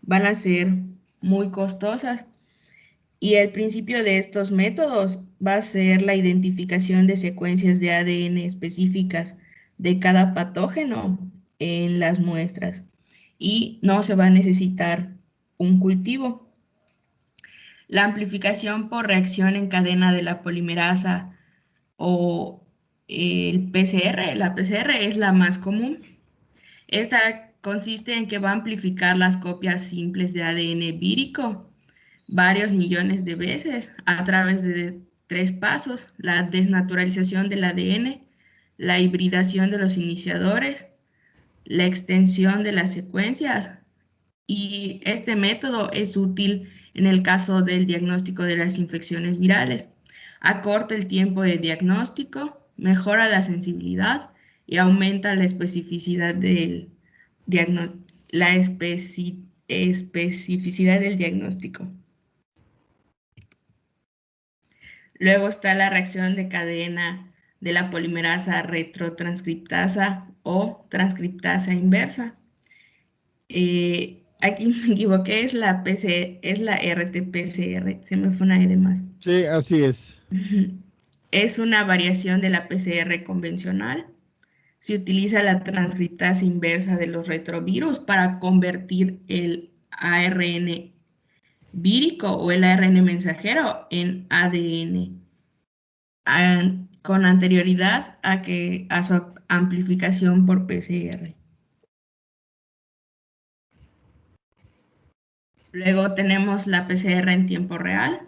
van a ser muy costosas. Y el principio de estos métodos va a ser la identificación de secuencias de ADN específicas de cada patógeno en las muestras. Y no se va a necesitar un cultivo. La amplificación por reacción en cadena de la polimerasa o el PCR, la PCR es la más común. Esta consiste en que va a amplificar las copias simples de ADN vírico varios millones de veces a través de tres pasos: la desnaturalización del ADN, la hibridación de los iniciadores, la extensión de las secuencias. Y este método es útil en el caso del diagnóstico de las infecciones virales. Acorta el tiempo de diagnóstico, mejora la sensibilidad y aumenta la especificidad especificidad del diagnóstico. Luego está la reacción de cadena de la polimerasa retrotranscriptasa o transcriptasa inversa. Aquí me equivoqué, es la RT-PCR, se me fue una E de más. Sí, así es. Es una variación de la PCR convencional. Se utiliza la transcriptasa inversa de los retrovirus para convertir el ARN vírico o el ARN mensajero en ADN. Con anterioridad a su amplificación por PCR. Luego tenemos la PCR en tiempo real,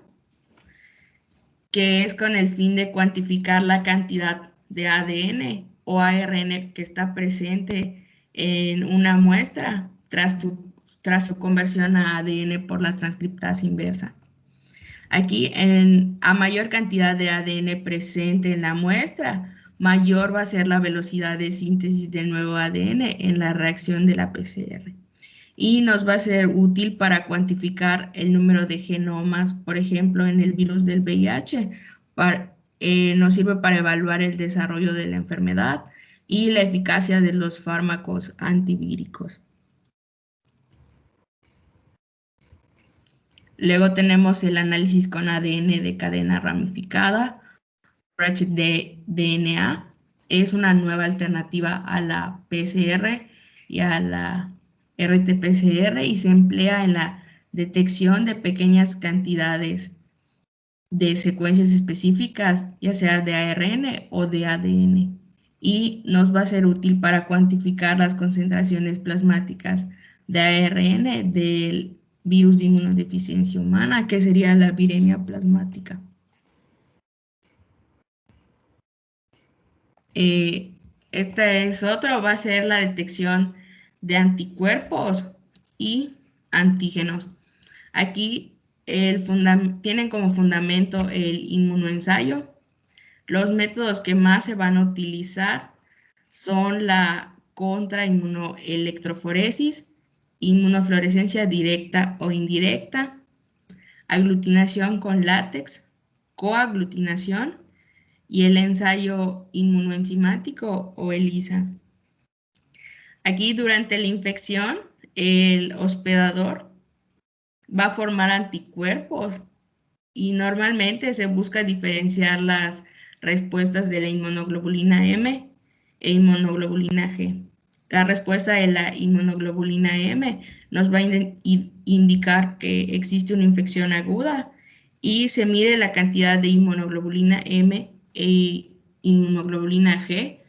que es con el fin de cuantificar la cantidad de ADN o ARN que está presente en una muestra tras su conversión a ADN por la transcriptasa inversa. Aquí, a mayor cantidad de ADN presente en la muestra, mayor va a ser la velocidad de síntesis del nuevo ADN en la reacción de la PCR. Y nos va a ser útil para cuantificar el número de genomas, por ejemplo, en el virus del VIH. Nos sirve para evaluar el desarrollo de la enfermedad y la eficacia de los fármacos antivíricos. Luego tenemos el análisis con ADN de cadena ramificada, de DNA. Es una nueva alternativa a la PCR y a la RT-PCR y se emplea en la detección de pequeñas cantidades de secuencias específicas, ya sea de ARN o de ADN. Y nos va a ser útil para cuantificar las concentraciones plasmáticas de ARN del virus de inmunodeficiencia humana, que sería la viremia plasmática. Este es otro, va a ser la detección de anticuerpos y antígenos. Aquí tienen como fundamento el inmunoensayo. Los métodos que más se van a utilizar son la contrainmunoelectroforesis, inmunofluorescencia directa o indirecta, aglutinación con látex, coaglutinación y el ensayo inmunoenzimático o ELISA. Aquí durante la infección, el hospedador va a formar anticuerpos y normalmente se busca diferenciar las respuestas de la inmunoglobulina M e inmunoglobulina G. La respuesta de la inmunoglobulina M nos va a indicar que existe una infección aguda y se mide la cantidad de inmunoglobulina M e inmunoglobulina G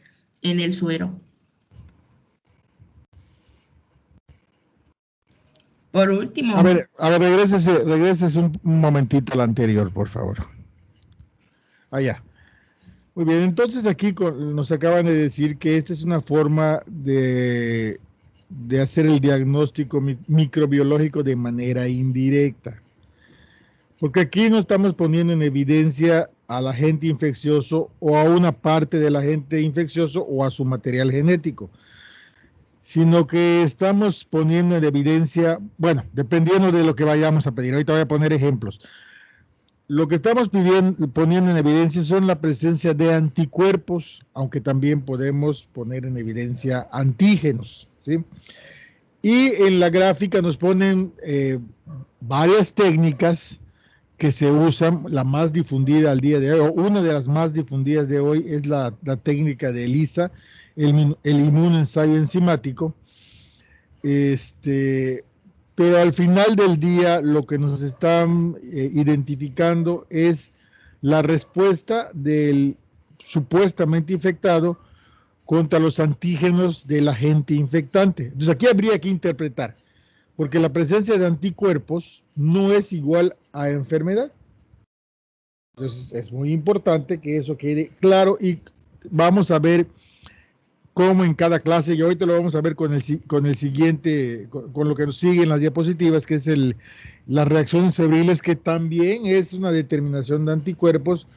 en el suero. Por último, A ver, regrésese un momentito al anterior, por favor. Allá. Muy bien, entonces aquí nos acaban de decir que esta es una forma de hacer el diagnóstico microbiológico de manera indirecta. Porque aquí no estamos poniendo en evidencia al agente infeccioso o a una parte del agente infeccioso o a su material genético, sino que estamos poniendo en evidencia, bueno, dependiendo de lo que vayamos a pedir. Ahorita voy a poner ejemplos. Lo que estamos poniendo en evidencia son la presencia de anticuerpos, aunque también podemos poner en evidencia antígenos, ¿sí? Y en la gráfica nos ponen varias técnicas que se usan. La más difundida al día de hoy, o una de las más difundidas de hoy, es la técnica de ELISA, el inmunoensayo enzimático. Pero al final del día lo que nos están identificando es la respuesta del supuestamente infectado contra los antígenos del agente infectante. Entonces aquí habría que interpretar, porque la presencia de anticuerpos no es igual a enfermedad. Entonces es muy importante que eso quede claro, y vamos a ver cómo en cada clase, y ahorita lo vamos a ver con el siguiente, con lo que nos sigue en las diapositivas, que es las reacciones febriles, que también es una determinación de anticuerpos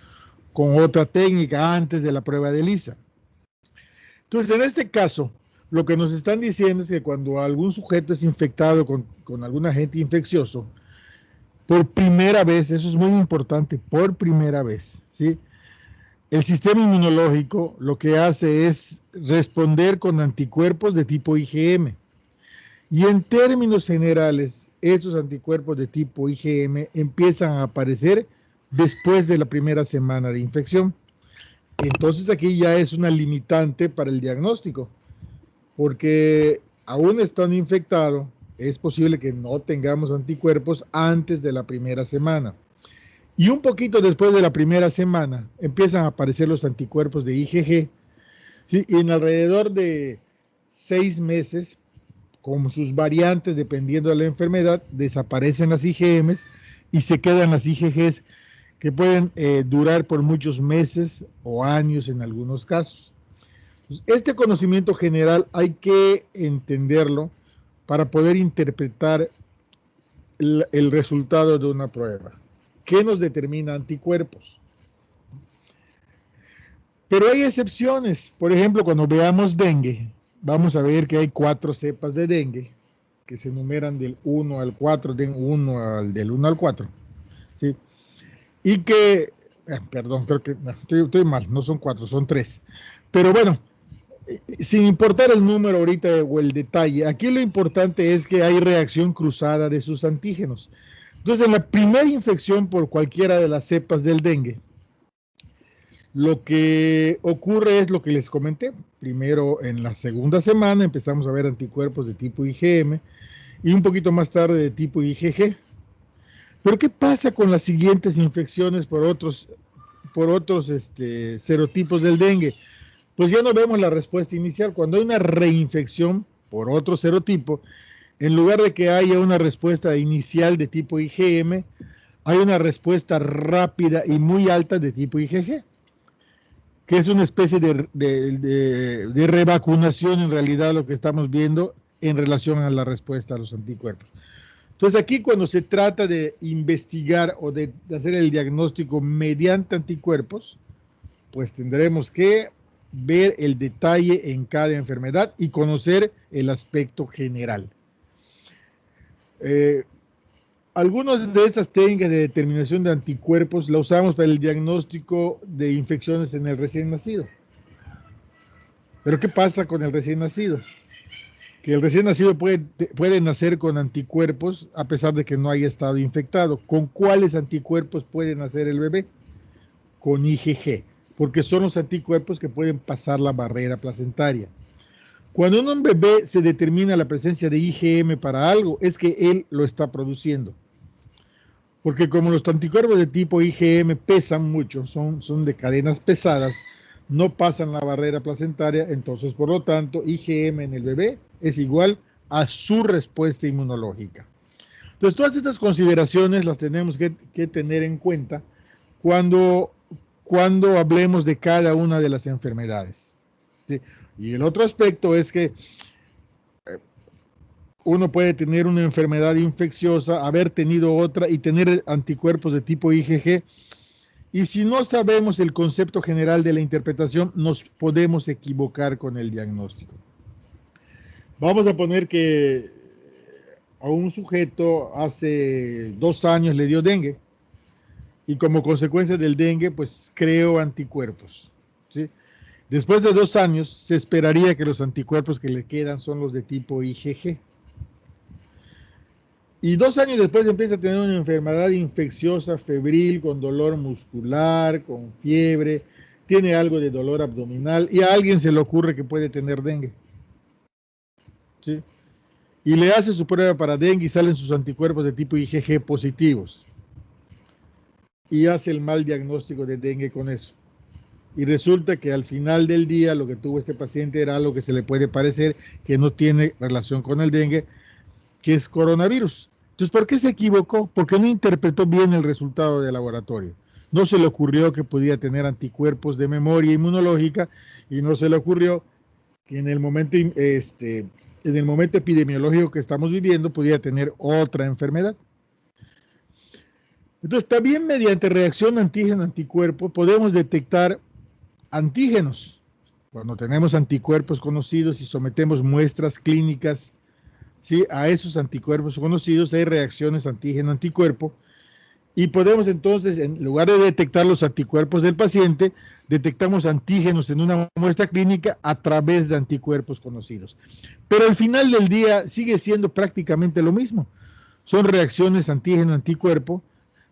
con otra técnica antes de la prueba de ELISA. Entonces, en este caso, lo que nos están diciendo es que cuando algún sujeto es infectado con algún agente infeccioso, por primera vez, eso es muy importante, por primera vez, ¿sí?, el sistema inmunológico lo que hace es responder con anticuerpos de tipo IgM. Y en términos generales, estos anticuerpos de tipo IgM empiezan a aparecer después de la primera semana de infección. Entonces aquí ya es una limitante para el diagnóstico, porque aún estando infectado, es posible que no tengamos anticuerpos antes de la primera semana. Y un poquito después de la primera semana empiezan a aparecer los anticuerpos de IgG, ¿sí? Y en alrededor de 6 meses, con sus variantes dependiendo de la enfermedad, desaparecen las IgMs y se quedan las IgGs, que pueden durar por muchos meses o años en algunos casos. Entonces, este conocimiento general hay que entenderlo para poder interpretar el resultado de una prueba. ¿Qué nos determina anticuerpos? Pero hay excepciones. Por ejemplo, cuando veamos dengue, vamos a ver que hay 4 cepas de dengue que se enumeran del 1 al 4, del 1 al 4. ¿Sí? Y que, perdón, creo que estoy mal, no son 4, son 3. Pero bueno, sin importar el número ahorita o el detalle, aquí lo importante es que hay reacción cruzada de sus antígenos. Entonces, en la primera infección por cualquiera de las cepas del dengue, lo que ocurre es lo que les comenté. Primero, en la segunda semana empezamos a ver anticuerpos de tipo IgM y un poquito más tarde de tipo IgG. Pero ¿qué pasa con las siguientes infecciones por otros serotipos del dengue? Pues ya no vemos la respuesta inicial. Cuando hay una reinfección por otro serotipo, en lugar de que haya una respuesta inicial de tipo IgM, hay una respuesta rápida y muy alta de tipo IgG, que es una especie de revacunación en realidad lo que estamos viendo en relación a la respuesta a los anticuerpos. Entonces aquí cuando se trata de investigar o de hacer el diagnóstico mediante anticuerpos, pues tendremos que ver el detalle en cada enfermedad y conocer el aspecto general. Algunas de estas técnicas de determinación de anticuerpos la usamos para el diagnóstico de infecciones en el recién nacido. Pero ¿qué pasa con el recién nacido? Que el recién nacido puede nacer con anticuerpos a pesar de que no haya estado infectado. ¿Con cuáles anticuerpos puede nacer el bebé? Con IgG, porque son los anticuerpos que pueden pasar la barrera placentaria. Cuando en un bebé se determina la presencia de IgM para algo, es que él lo está produciendo. Porque como los anticuerpos de tipo IgM pesan mucho, son de cadenas pesadas, no pasan la barrera placentaria, entonces por lo tanto IgM en el bebé es igual a su respuesta inmunológica. Entonces todas estas consideraciones las tenemos que tener en cuenta cuando hablemos de cada una de las enfermedades. ¿Sí? Y el otro aspecto es que uno puede tener una enfermedad infecciosa, haber tenido otra y tener anticuerpos de tipo IgG. Y si no sabemos el concepto general de la interpretación, nos podemos equivocar con el diagnóstico. Vamos a poner que a un sujeto hace 2 años le dio dengue y como consecuencia del dengue, pues creó anticuerpos, ¿sí? Después de 2 años, se esperaría que los anticuerpos que le quedan son los de tipo IgG. Y 2 años después empieza a tener una enfermedad infecciosa, febril, con dolor muscular, con fiebre, tiene algo de dolor abdominal y a alguien se le ocurre que puede tener dengue. ¿Sí? Y le hace su prueba para dengue y salen sus anticuerpos de tipo IgG positivos. Y hace el mal diagnóstico de dengue con eso. Y resulta que al final del día lo que tuvo este paciente era algo que se le puede parecer que no tiene relación con el dengue, que es coronavirus. Entonces, ¿por qué se equivocó? Porque no interpretó bien el resultado de laboratorio. No se le ocurrió que podía tener anticuerpos de memoria inmunológica y no se le ocurrió que en el momento epidemiológico que estamos viviendo podía tener otra enfermedad. Entonces, también mediante reacción antígeno-anticuerpo podemos detectar antígenos. Cuando tenemos anticuerpos conocidos y sometemos muestras clínicas, ¿sí?, a esos anticuerpos conocidos, hay reacciones antígeno-anticuerpo, y podemos entonces, en lugar de detectar los anticuerpos del paciente, detectamos antígenos en una muestra clínica a través de anticuerpos conocidos. Pero al final del día sigue siendo prácticamente lo mismo. Son reacciones antígeno-anticuerpo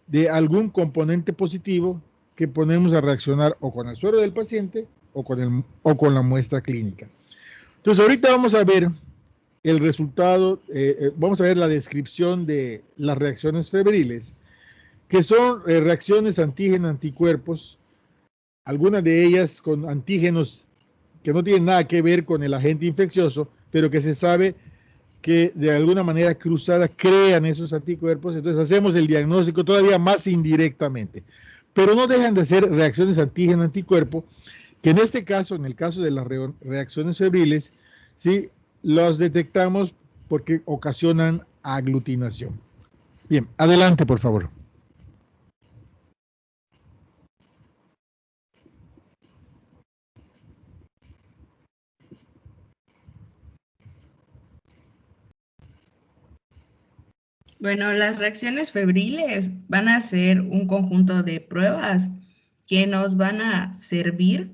de algún componente positivo que ponemos a reaccionar o con el suero del paciente o con la muestra clínica. Entonces, ahorita vamos a ver el resultado, vamos a ver la descripción de las reacciones febriles, que son reacciones antígeno-anticuerpos, algunas de ellas con antígenos que no tienen nada que ver con el agente infeccioso, pero que se sabe que de alguna manera cruzada crean esos anticuerpos. Entonces hacemos el diagnóstico todavía más indirectamente, pero no dejan de ser reacciones antígeno-anticuerpo, que en este caso, en el caso de las reacciones febriles, ¿sí?, los detectamos porque ocasionan aglutinación. Bien, adelante, por favor. Bueno, las reacciones febriles van a ser un conjunto de pruebas que nos van a servir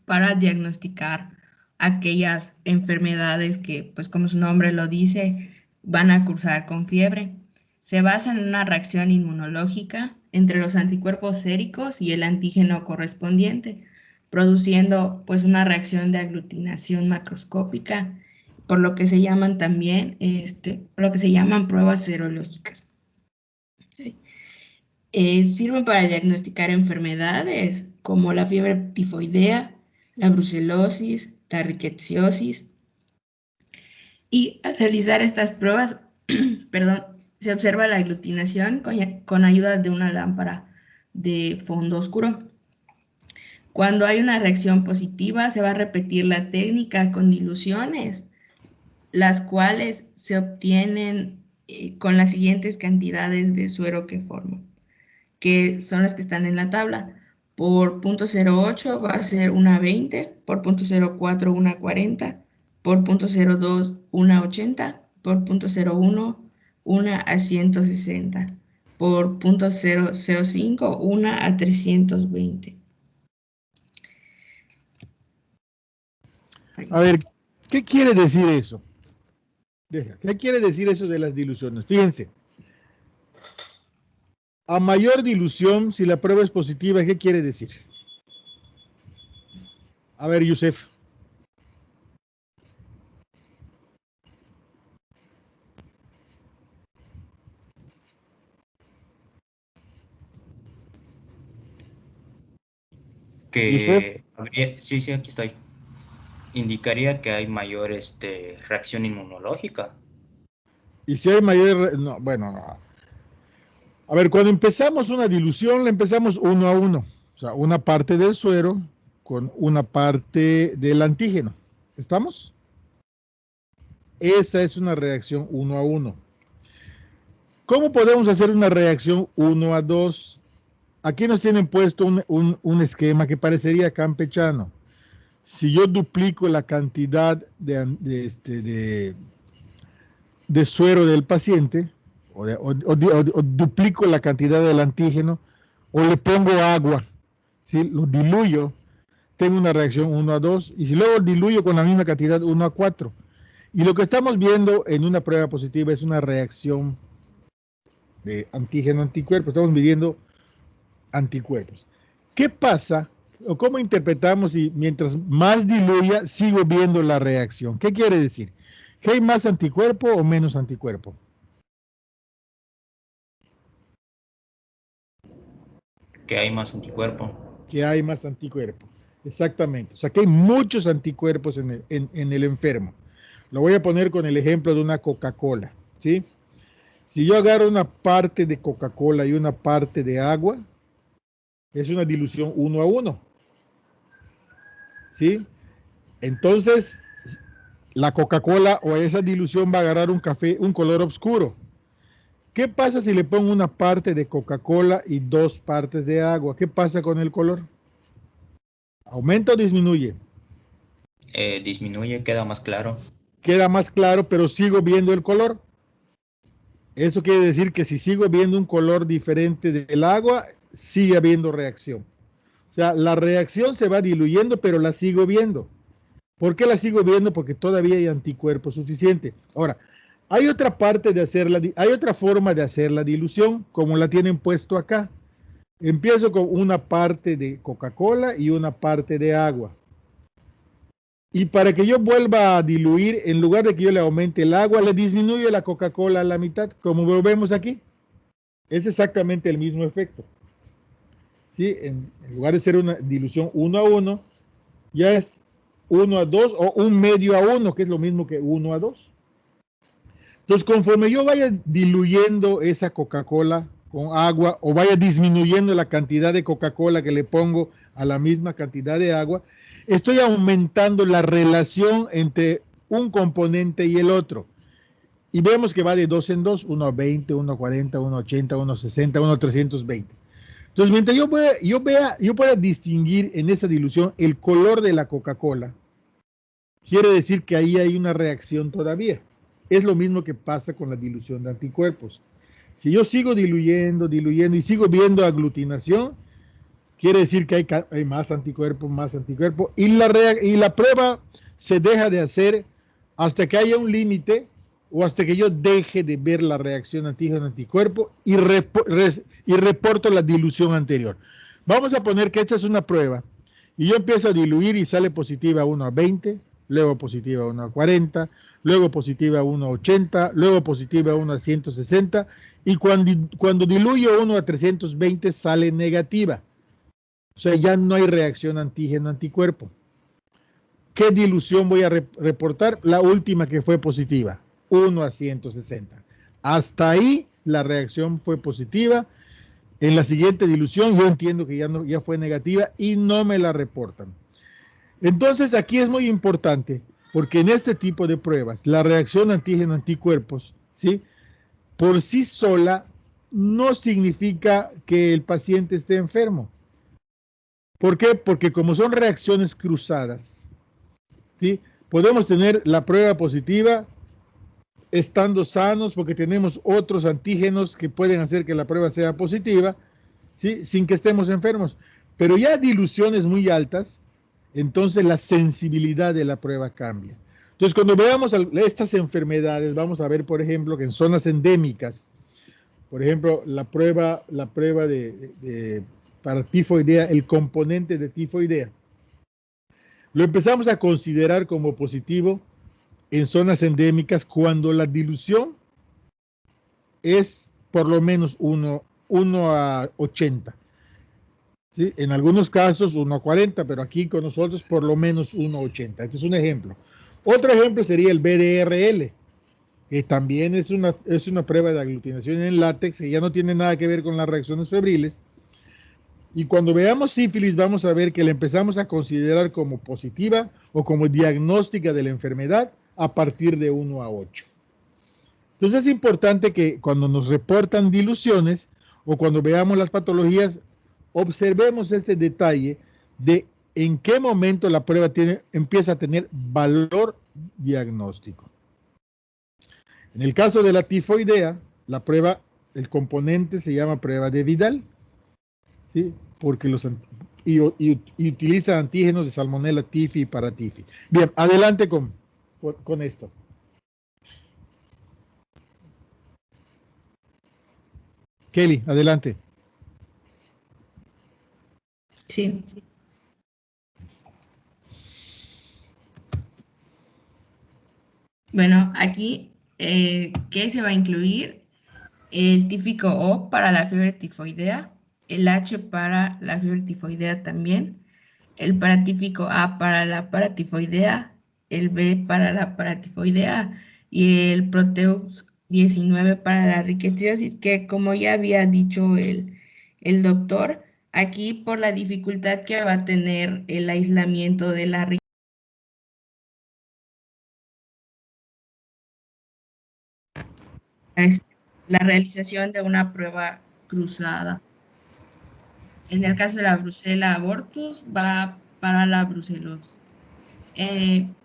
para diagnosticar aquellas enfermedades que, pues como su nombre lo dice, van a cursar con fiebre. Se basan en una reacción inmunológica entre los anticuerpos séricos y el antígeno correspondiente, produciendo pues una reacción de aglutinación macroscópica, por lo que se llaman también, lo que se llaman pruebas serológicas. Sirven para diagnosticar enfermedades como la fiebre tifoidea, la brucelosis, la rickettsiosis. Y al realizar estas pruebas, perdón, se observa la aglutinación con ayuda de una lámpara de fondo oscuro. Cuando hay una reacción positiva, se va a repetir la técnica con diluciones, las cuales se obtienen con las siguientes cantidades de suero que forman, que son las que están en la tabla. Por 0.08 va a ser una 20, por 0.04 una 40, por 0.02 una 80, por 0.01 una a 160, por 0.005 una a 320. A ver, ¿qué quiere decir eso? ¿Qué quiere decir eso de las diluciones? Fíjense, a mayor dilución, si la prueba es positiva, ¿qué quiere decir? A ver, Yusef. Yusef. Sí, sí, aquí estoy. Indicaría que hay mayor reacción inmunológica. Y si hay mayor, no, bueno, no. A ver, cuando empezamos una dilución, la empezamos 1 a 1. O sea, una parte del suero con una parte del antígeno. ¿Estamos? Esa es una reacción 1 a 1. ¿Cómo podemos hacer una reacción 1 a 2? Aquí nos tienen puesto un esquema que parecería campechano. Si yo duplico la cantidad de suero del paciente, o duplico la cantidad del antígeno, o le pongo agua, ¿sí?, lo diluyo, tengo una reacción 1 a 2, y si luego diluyo con la misma cantidad 1 a 4, Y lo que estamos viendo en una prueba positiva es una reacción de antígeno-anticuerpo. Estamos midiendo anticuerpos. ¿Qué pasa o cómo interpretamos si mientras más diluya sigo viendo la reacción? ¿Qué quiere decir? ¿Que hay más anticuerpo o menos anticuerpo? Que hay más anticuerpo. Que hay más anticuerpo. Exactamente. O sea, que hay muchos anticuerpos en el enfermo. Lo voy a poner con el ejemplo de una Coca-Cola, ¿sí? Si yo agarro una parte de Coca-Cola y una parte de agua, es una dilución 1:1, ¿sí? Entonces, la Coca-Cola o esa dilución va a agarrar un color oscuro. ¿Qué pasa si le pongo una parte de Coca-Cola y 2 partes de agua? ¿Qué pasa con el color? ¿Aumenta o disminuye? Disminuye, queda más claro. Queda más claro, pero sigo viendo el color. Eso quiere decir que si sigo viendo un color diferente del agua, sigue habiendo reacción. O sea, la reacción se va diluyendo, pero la sigo viendo. ¿Por qué la sigo viendo? Porque todavía hay anticuerpo suficiente. Ahora, hay otra parte de hacerla, hay otra forma de hacer la dilución, como la tienen puesto acá. Empiezo con una parte de Coca-Cola y una parte de agua. Y para que yo vuelva a diluir, en lugar de que yo le aumente el agua, le disminuye la Coca-Cola a la mitad, como lo vemos aquí. Es exactamente el mismo efecto. ¿Sí? En lugar de ser una dilución 1:1, ya es 1:2 o 1/2:1, que es lo mismo que 1:2. Entonces, conforme yo vaya diluyendo esa Coca-Cola con agua o vaya disminuyendo la cantidad de Coca-Cola que le pongo a la misma cantidad de agua, estoy aumentando la relación entre un componente y el otro. Y vemos que va de 2 en 2, 1:20, 1:40, 1:80, 1:60, 1:320. Entonces, mientras yo pueda distinguir en esa dilución el color de la Coca-Cola, quiere decir que ahí hay una reacción todavía. Es lo mismo que pasa con la dilución de anticuerpos. Si yo sigo diluyendo y sigo viendo aglutinación, quiere decir que hay más anticuerpos, y la prueba se deja de hacer hasta que haya un límite o hasta que yo deje de ver la reacción antígeno-anticuerpo y reporto la dilución anterior. Vamos a poner que esta es una prueba y yo empiezo a diluir y sale positiva 1:20, luego positiva 1:40, luego positiva 1:80, luego positiva 1:160 y cuando diluyo 1:320 sale negativa. O sea, ya no hay reacción antígeno-anticuerpo. ¿Qué dilución voy a reportar? La última que fue positiva, 1:160. Hasta ahí la reacción fue positiva. En la siguiente dilución yo entiendo que ya fue negativa y no me la reportan. Entonces aquí es muy importante porque en este tipo de pruebas la reacción antígeno-anticuerpos, ¿sí?, por sí sola no significa que el paciente esté enfermo. ¿Por qué? Porque como son reacciones cruzadas, ¿sí?, podemos tener la prueba positiva estando sanos porque tenemos otros antígenos que pueden hacer que la prueba sea positiva, ¿sí?, sin que estemos enfermos. Pero ya diluciones muy altas, entonces la sensibilidad de la prueba cambia. Entonces, cuando veamos estas enfermedades, vamos a ver, por ejemplo, que en zonas endémicas, por ejemplo, la prueba para tifoidea, el componente de tifoidea, lo empezamos a considerar como positivo en zonas endémicas cuando la dilución es por lo menos 1:80. ¿Sí? En algunos casos 1:40, pero aquí con nosotros por lo menos 1:80. Este es un ejemplo. Otro ejemplo sería el BDRL, que también es una prueba de aglutinación en látex, que ya no tiene nada que ver con las reacciones febriles. Y cuando veamos sífilis, vamos a ver que la empezamos a considerar como positiva o como diagnóstica de la enfermedad a partir de 1:8. Entonces es importante que cuando nos reportan diluciones o cuando veamos las patologías, observemos este detalle de en qué momento la prueba empieza a tener valor diagnóstico. En el caso de la tifoidea, la prueba, el componente se llama prueba de Vidal, ¿sí?, porque y utiliza antígenos de Salmonella tifi y Paratifi. Bien, adelante con esto. Kelly, adelante. Sí. Bueno, aquí, ¿qué se va a incluir? El típico O para la fiebre tifoidea, el H para la fiebre tifoidea también, el paratípico A para la paratifoidea, el B para la paratifoidea y el Proteus 19 para la riquetiosis, que como ya había dicho el doctor, aquí por la dificultad que va a tener el aislamiento de la la realización de una prueba cruzada. En el caso de la brucela abortus, va para la brucelosis.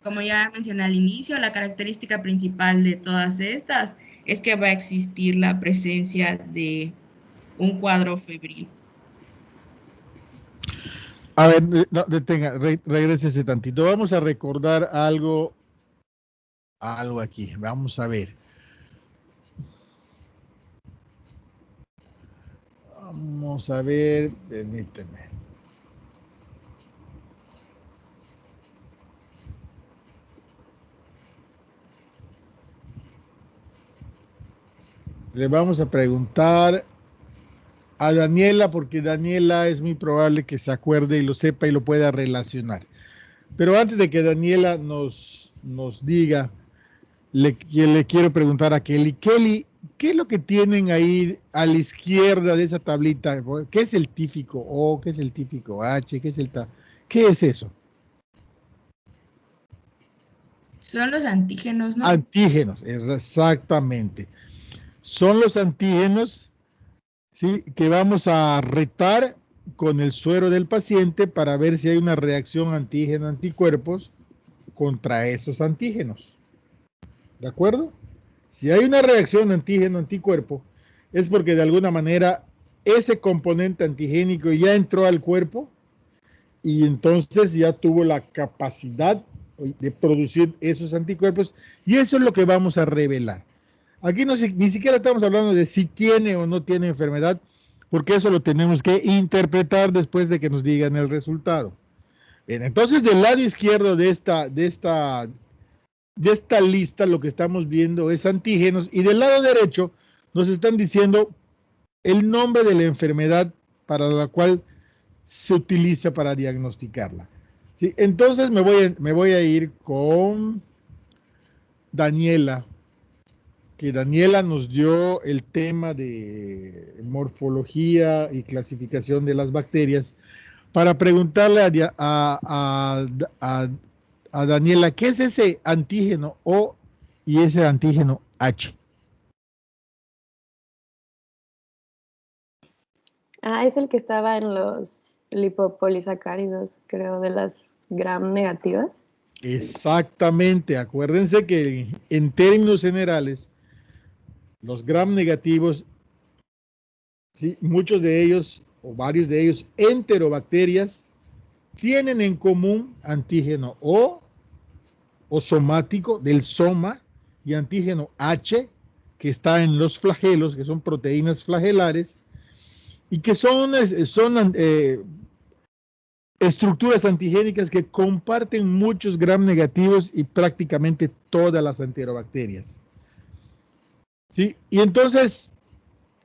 Como ya mencioné al inicio, la característica principal de todas estas es que va a existir la presencia de un cuadro febril. A ver, no, detenga, regrésese tantito. Vamos a recordar algo aquí. Vamos a ver. Vamos a ver, permíteme. Le vamos a preguntar a Daniela, porque Daniela es muy probable que se acuerde y lo sepa y lo pueda relacionar. Pero antes de que Daniela nos diga, le quiero preguntar a Kelly. Kelly, ¿qué es lo que tienen ahí a la izquierda de esa tablita? ¿Qué es el típico O? ¿Qué es el típico H? ¿Qué es eso? Son los antígenos, ¿no? Antígenos, exactamente. Son los antígenos, ¿sí?, que vamos a retar con el suero del paciente para ver si hay una reacción antígeno-anticuerpos contra esos antígenos. ¿De acuerdo? Si hay una reacción antígeno-anticuerpo, es porque de alguna manera ese componente antigénico ya entró al cuerpo y entonces ya tuvo la capacidad de producir esos anticuerpos, y eso es lo que vamos a revelar. Aquí ni siquiera estamos hablando de si tiene o no tiene enfermedad, porque eso lo tenemos que interpretar después de que nos digan el resultado. Bien, entonces del lado izquierdo de esta lista lo que estamos viendo es antígenos, y del lado derecho nos están diciendo el nombre de la enfermedad para la cual se utiliza para diagnosticarla. ¿Sí? Entonces me voy a ir con Daniela, que Daniela nos dio el tema de morfología y clasificación de las bacterias, para preguntarle a Daniela, ¿qué es ese antígeno O y ese antígeno H? Es el que estaba en los lipopolisacáridos, creo, de las gram negativas. Exactamente, acuérdense que en términos generales, los gram negativos, ¿sí?, muchos de ellos, o varios de ellos, enterobacterias, tienen en común antígeno O somático del soma, y antígeno H, que está en los flagelos, que son proteínas flagelares, y que son estructuras antigénicas que comparten muchos gram negativos y prácticamente todas las enterobacterias. ¿Sí? Y entonces,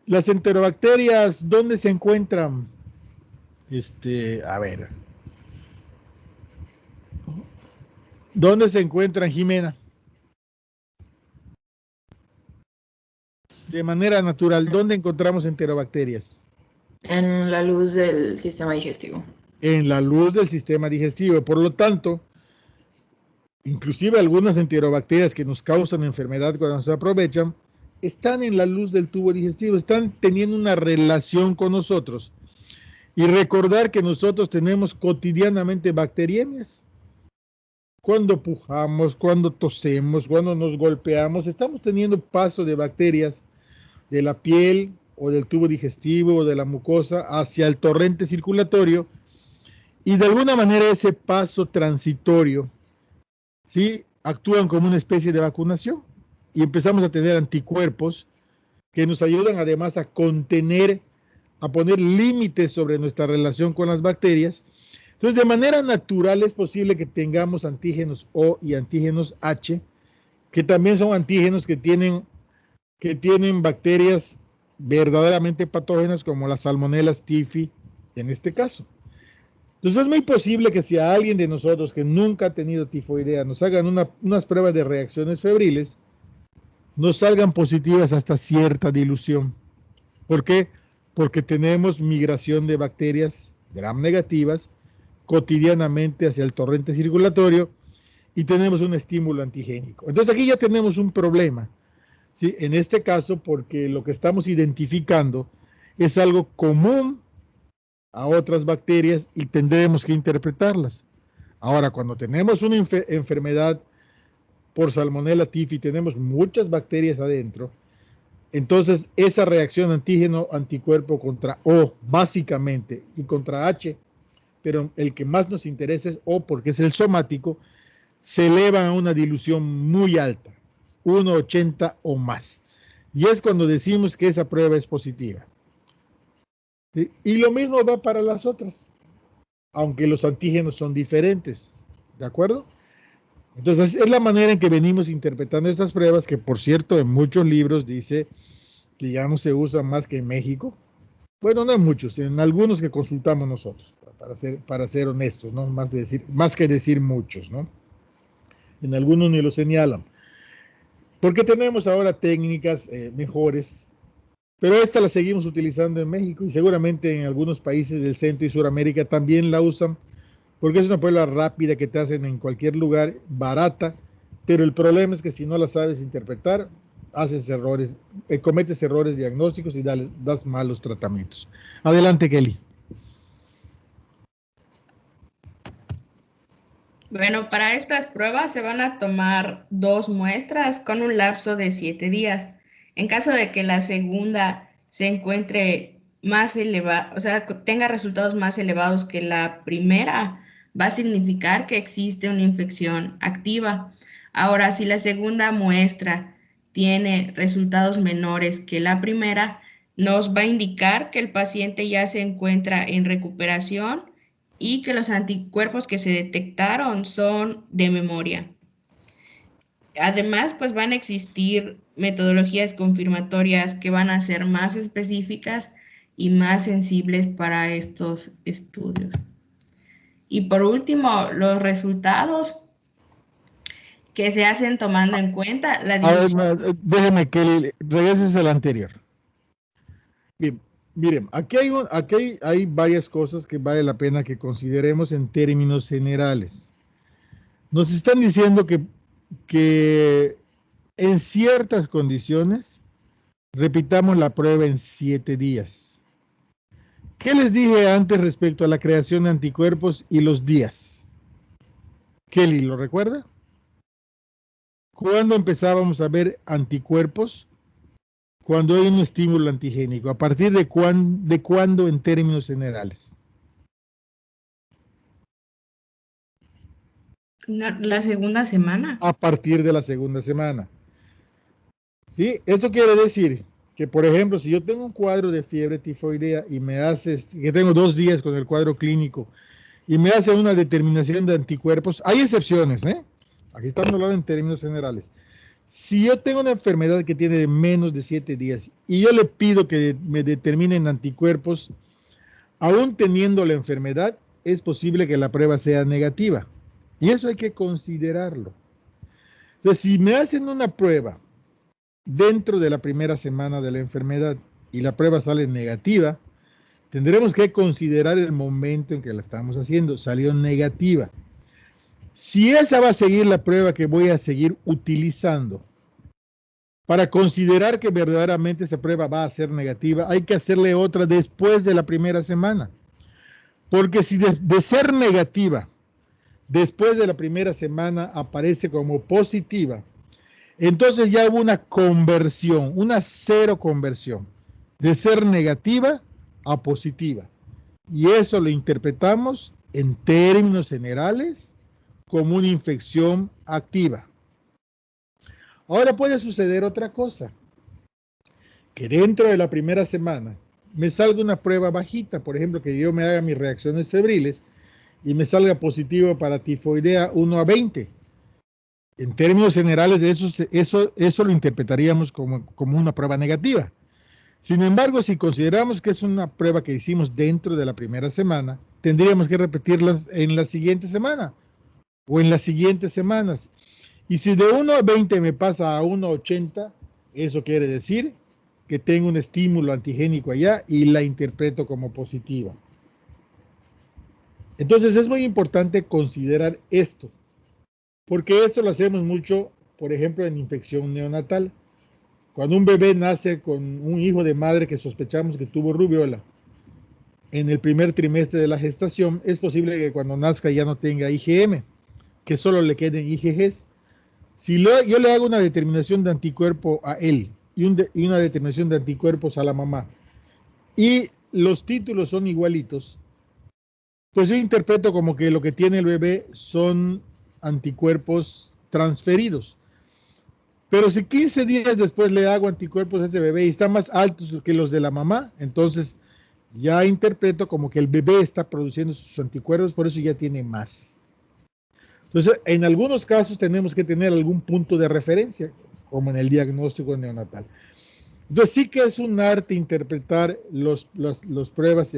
las enterobacterias, ¿dónde se encuentran? A ver. ¿Dónde se encuentran, Jimena? De manera natural, ¿dónde encontramos enterobacterias? En la luz del sistema digestivo. En la luz del sistema digestivo. Por lo tanto, inclusive algunas enterobacterias que nos causan enfermedad cuando se aprovechan, están en la luz del tubo digestivo, están teniendo una relación con nosotros. Y recordar que nosotros tenemos cotidianamente bacteriemias. Cuando pujamos, cuando tosemos, cuando nos golpeamos, estamos teniendo paso de bacterias de la piel o del tubo digestivo o de la mucosa hacia el torrente circulatorio, y de alguna manera ese paso transitorio, ¿sí?, actúan como una especie de vacunación y empezamos a tener anticuerpos que nos ayudan además a contener, a poner límites sobre nuestra relación con las bacterias. Entonces, de manera natural es posible que tengamos antígenos O y antígenos H, que también son antígenos que tienen bacterias verdaderamente patógenas como las salmonelas tifi en este caso. Entonces es muy posible que si a alguien de nosotros que nunca ha tenido tifoidea nos hagan unas pruebas de reacciones febriles, nos salgan positivas hasta cierta dilución. ¿Por qué? Porque tenemos migración de bacterias gram negativas cotidianamente hacia el torrente circulatorio y tenemos un estímulo antigénico. Entonces aquí ya tenemos un problema, ¿sí? En este caso, porque lo que estamos identificando es algo común a otras bacterias y tendremos que interpretarlas. Ahora, cuando tenemos una enfermedad por Salmonella typhi, tenemos muchas bacterias adentro, entonces esa reacción antígeno-anticuerpo contra O, básicamente, y contra H, pero el que más nos interesa es O porque es el somático, se eleva a una dilución muy alta, 1,80 o más. Y es cuando decimos que esa prueba es positiva. ¿Sí? Y lo mismo va para las otras, aunque los antígenos son diferentes. ¿De acuerdo? Entonces, es la manera en que venimos interpretando estas pruebas, que por cierto, en muchos libros dice que ya no se usa más que en México. Bueno, no en muchos, en algunos que consultamos nosotros, para ser honestos, ¿no? Más que decir muchos, ¿no? En algunos ni lo señalan. Porque tenemos ahora técnicas mejores, pero esta la seguimos utilizando en México y seguramente en algunos países del Centro y Suramérica también la usan, porque es una prueba rápida que te hacen en cualquier lugar, barata, pero el problema es que si no la sabes interpretar, haces errores, cometes errores diagnósticos y das malos tratamientos. Adelante, Kelly. Bueno, para estas pruebas se van a tomar 2 muestras con un lapso de 7 días. En caso de que la segunda se encuentre más elevada, o sea, tenga resultados más elevados que la primera, va a significar que existe una infección activa. Ahora, si la segunda muestra tiene resultados menores que la primera, nos va a indicar que el paciente ya se encuentra en recuperación y que los anticuerpos que se detectaron son de memoria. Además, pues van a existir metodologías confirmatorias que van a ser más específicas y más sensibles para estos estudios. Y por último, los resultados que se hacen tomando en cuenta la división. Déjeme, Kelly, regreses al anterior. Bien, miren, aquí hay varias cosas que vale la pena que consideremos en términos generales. Nos están diciendo que en ciertas condiciones repitamos la prueba en 7 días. ¿Qué les dije antes respecto a la creación de anticuerpos y los días? Kelly, ¿lo recuerda? ¿Cuándo empezábamos a ver anticuerpos? Cuando hay un estímulo antigénico. ¿A partir de cuándo en términos generales? La segunda semana. A partir de la segunda semana. ¿Sí? Eso quiere decir que, por ejemplo, si yo tengo un cuadro de fiebre tifoidea y me hace, que tengo 2 días con el cuadro clínico y me hace una determinación de anticuerpos, hay excepciones, ¿eh? Aquí estamos hablando en términos generales. Si yo tengo una enfermedad que tiene menos de 7 días y yo le pido que me determinen anticuerpos, aún teniendo la enfermedad, es posible que la prueba sea negativa. Y eso hay que considerarlo. Entonces, si me hacen una prueba dentro de la primera semana de la enfermedad y la prueba sale negativa, tendremos que considerar el momento en que la estamos haciendo. Salió negativa. Si esa va a seguir la prueba que voy a seguir utilizando para considerar que verdaderamente esa prueba va a ser negativa, hay que hacerle otra después de la primera semana. Porque si de ser negativa, después de la primera semana aparece como positiva, entonces ya hubo una conversión, una cero conversión, de ser negativa a positiva. Y eso lo interpretamos en términos generales como una infección activa. Ahora puede suceder otra cosa, que dentro de la primera semana me salga una prueba bajita, por ejemplo, que yo me haga mis reacciones febriles y me salga positivo para tifoidea 1/20. En términos generales, eso lo interpretaríamos como una prueba negativa. Sin embargo, si consideramos que es una prueba que hicimos dentro de la primera semana, tendríamos que repetirlas en la siguiente semana o en las siguientes semanas. Y si de 1/20 me pasa a 1/80, eso quiere decir que tengo un estímulo antigénico allá y la interpreto como positiva. Entonces es muy importante considerar esto, porque esto lo hacemos mucho, por ejemplo, en infección neonatal. Cuando un bebé nace con un hijo de madre que sospechamos que tuvo rubiola en el primer trimestre de la gestación, es posible que cuando nazca ya no tenga IgM, que solo le queden IgGs. Si yo le hago una determinación de anticuerpo a él y una determinación de anticuerpos a la mamá, y los títulos son igualitos, pues yo interpreto como que lo que tiene el bebé son anticuerpos transferidos. Pero si 15 días después le hago anticuerpos a ese bebé y están más altos que los de la mamá, entonces ya interpreto como que el bebé está produciendo sus anticuerpos, por eso ya tiene más. Entonces, en algunos casos tenemos que tener algún punto de referencia, como en el diagnóstico neonatal. Entonces, sí que es un arte interpretar las pruebas,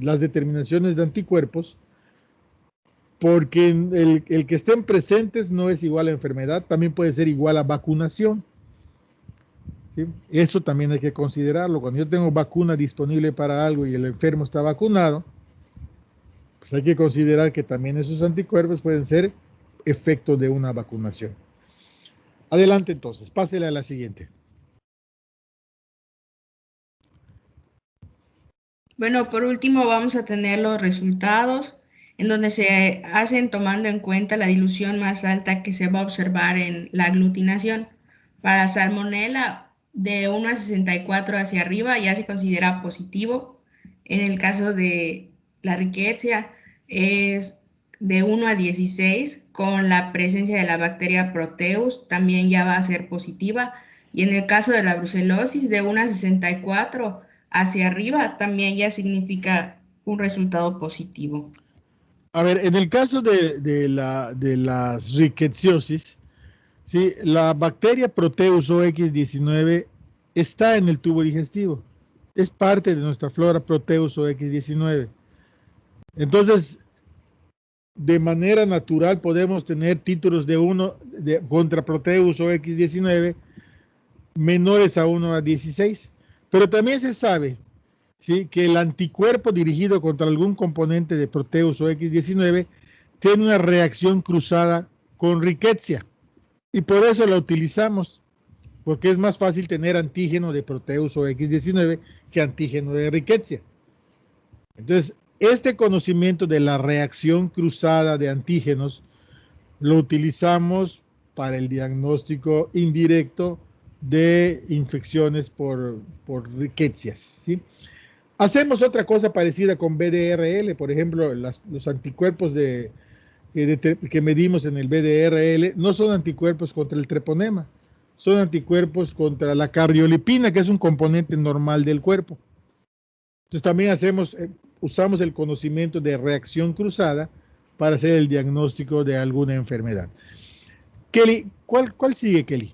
las determinaciones de anticuerpos, porque el que estén presentes no es igual a enfermedad, también puede ser igual a vacunación. ¿Sí? Eso también hay que considerarlo. Cuando yo tengo vacuna disponible para algo y el enfermo está vacunado, pues hay que considerar que también esos anticuerpos pueden ser efecto de una vacunación. Adelante entonces, pásele a la siguiente. Bueno, por último vamos a tener los resultados en donde se hacen tomando en cuenta la dilución más alta que se va a observar en la aglutinación. Para Salmonella, de 1 a 64 hacia arriba ya se considera positivo. En el caso de la Rickettsia es de 1 a 16, con la presencia de la bacteria Proteus también ya va a ser positiva. Y en el caso de la brucelosis, de 1 a 64 hacia arriba también ya significa un resultado positivo. A ver, en el caso de las rickettsiosis, ¿sí? La bacteria Proteus OX19 está en el tubo digestivo. Es parte de nuestra flora Proteus OX19. Entonces, de manera natural podemos tener títulos contra Proteus OX19 menores a 1 a 16. Pero también se sabe, ¿sí?, que el anticuerpo dirigido contra algún componente de Proteus OX19 tiene una reacción cruzada con Rickettsia. Y por eso la utilizamos, porque es más fácil tener antígeno de Proteus OX19 que antígeno de Rickettsia. Entonces, este conocimiento de la reacción cruzada de antígenos lo utilizamos para el diagnóstico indirecto de infecciones por rickettsias, ¿sí? Hacemos otra cosa parecida con BDRL, por ejemplo, los anticuerpos que medimos en el BDRL no son anticuerpos contra el treponema, son anticuerpos contra la cardiolipina, que es un componente normal del cuerpo. Entonces también usamos el conocimiento de reacción cruzada para hacer el diagnóstico de alguna enfermedad. Kelly, ¿cuál sigue, Kelly?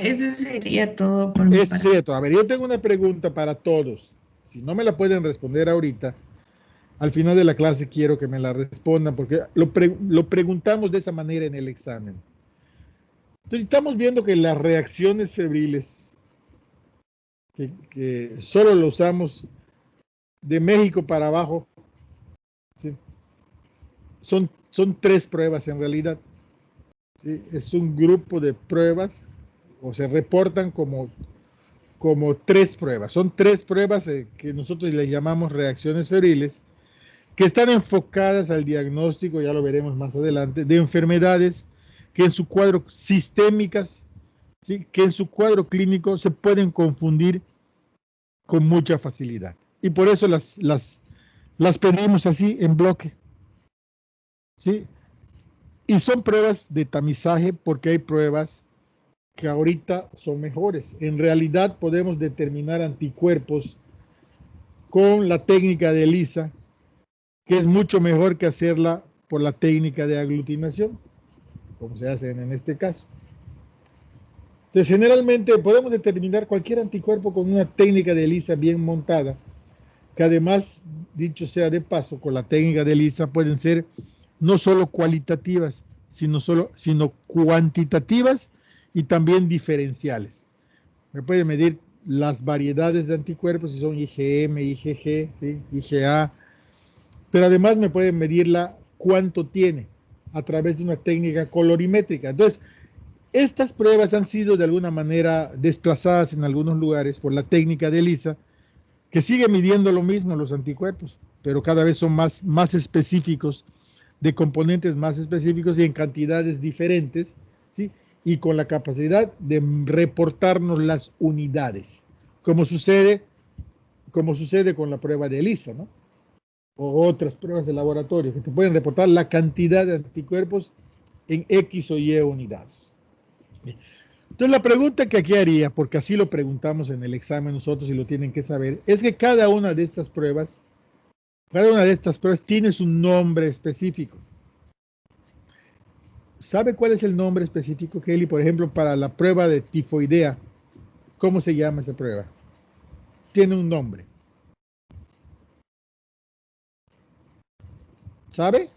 Eso sería todo por mi Es parte. cierto. A ver, yo tengo una pregunta para todos. Si no me la pueden responder ahorita, al final de la clase quiero que me la respondan, porque lo preguntamos de esa manera en el examen. Entonces estamos viendo que las reacciones febriles, que solo lo usamos de México para abajo, ¿sí?, son 3 pruebas en realidad, ¿sí? Es un grupo de pruebas, o se reportan como 3 pruebas. Son 3 pruebas que nosotros les llamamos reacciones febriles, que están enfocadas al diagnóstico, ya lo veremos más adelante, de enfermedades que en su cuadro sistémicas, ¿sí?, que en su cuadro clínico se pueden confundir con mucha facilidad. Y por eso las pedimos así en bloque, ¿sí? Y son pruebas de tamizaje, porque hay pruebas que ahorita son mejores. En realidad podemos determinar anticuerpos con la técnica de ELISA, que es mucho mejor que hacerla por la técnica de aglutinación, como se hace en este caso. Entonces, generalmente podemos determinar cualquier anticuerpo con una técnica de ELISA bien montada, que además, dicho sea de paso, con la técnica de ELISA pueden ser no solo cualitativas, sino cuantitativas y también diferenciales. Me puede medir las variedades de anticuerpos, si son IgM, IgG, ¿sí? IgA, pero además me puede medirla cuánto tiene a través de una técnica colorimétrica. Entonces, estas pruebas han sido de alguna manera desplazadas en algunos lugares por la técnica de ELISA, que sigue midiendo lo mismo los anticuerpos, pero cada vez son más específicos, de componentes más específicos y en cantidades diferentes, ¿sí? Y con la capacidad de reportarnos las unidades, como sucede con la prueba de ELISA, ¿no? O otras pruebas de laboratorio, que te pueden reportar la cantidad de anticuerpos en X o Y unidades. Entonces la pregunta que aquí haría, porque así lo preguntamos en el examen nosotros y lo tienen que saber, es que cada una de estas pruebas tiene su nombre específico. ¿Sabe cuál es el nombre específico, Kelly? Por ejemplo, para la prueba de tifoidea, ¿cómo se llama esa prueba? Tiene un nombre. ¿Sabe?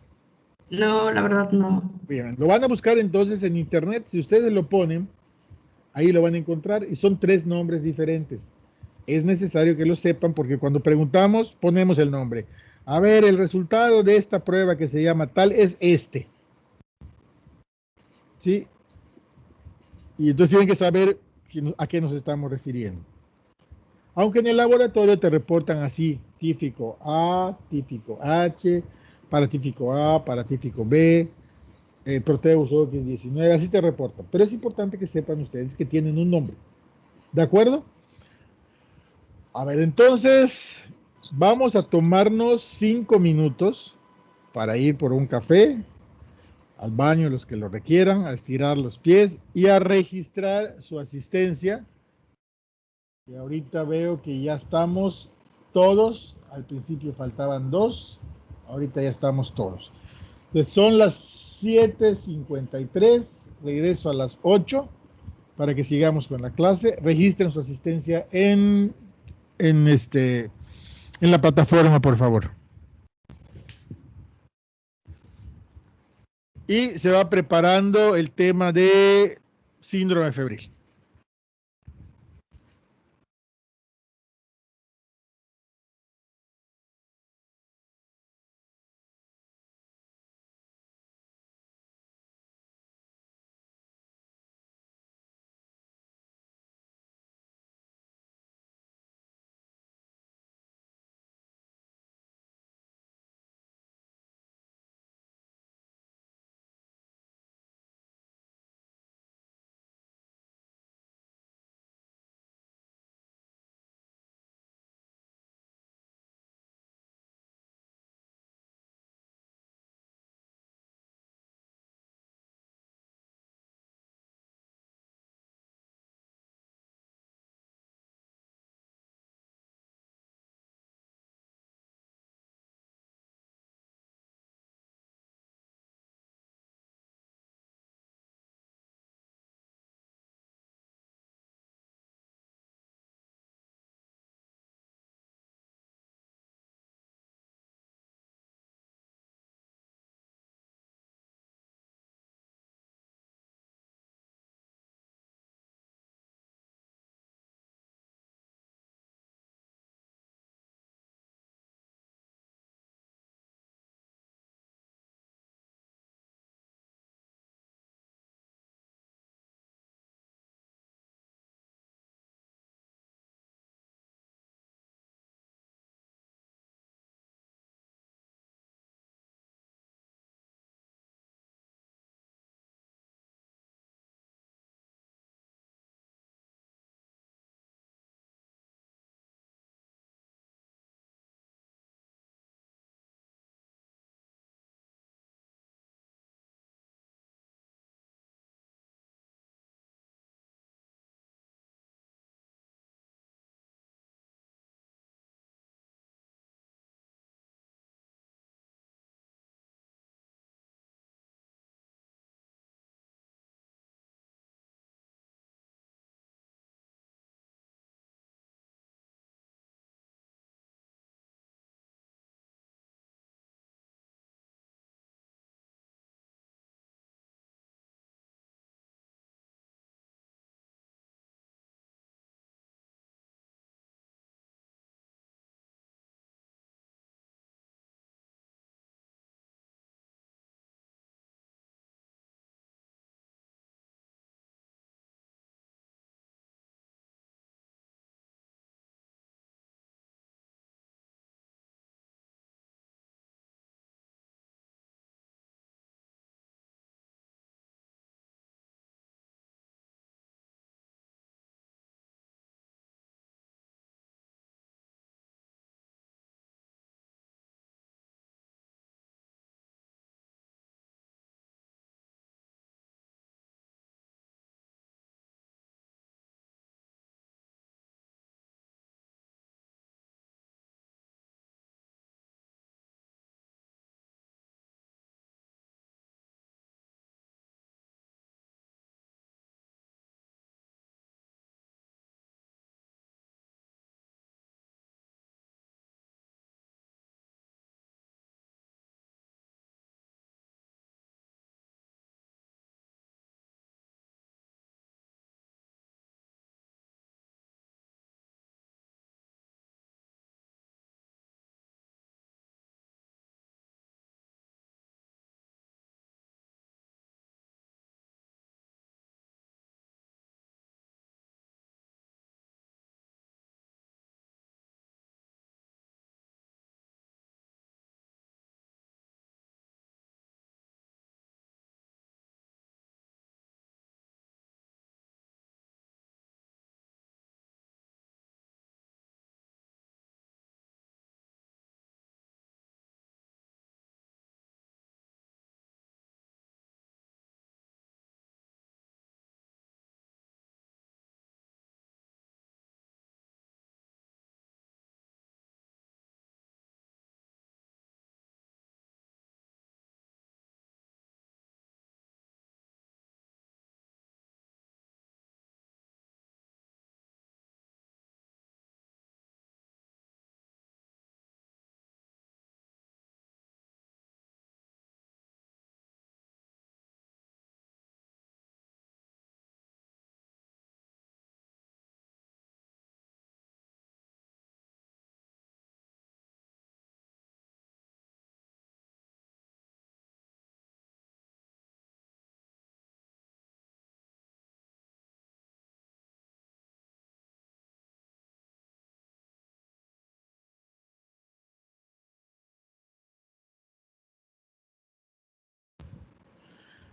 No, la verdad no. Bien, lo van a buscar entonces en internet. Si ustedes lo ponen, ahí lo van a encontrar y son 3 nombres diferentes. Es necesario que lo sepan porque cuando preguntamos, ponemos el nombre. A ver, el resultado de esta prueba que se llama tal es este. ¿Sí? Y entonces tienen que saber a qué nos estamos refiriendo. Aunque en el laboratorio te reportan así, típico A, típico H, paratípico A, paratípico B, Proteus OX19, así te reportan. Pero es importante que sepan ustedes que tienen un nombre. ¿De acuerdo? A ver, entonces vamos a tomarnos 5 minutos para ir por un café, al baño los que lo requieran, a estirar los pies y a registrar su asistencia. Y ahorita veo que ya estamos todos. Al principio faltaban 2, ahorita ya estamos todos. Entonces son las 7:53, regreso a las 8 para que sigamos con la clase. Registren su asistencia en, en la plataforma, por favor. Y se va preparando el tema de síndrome febril.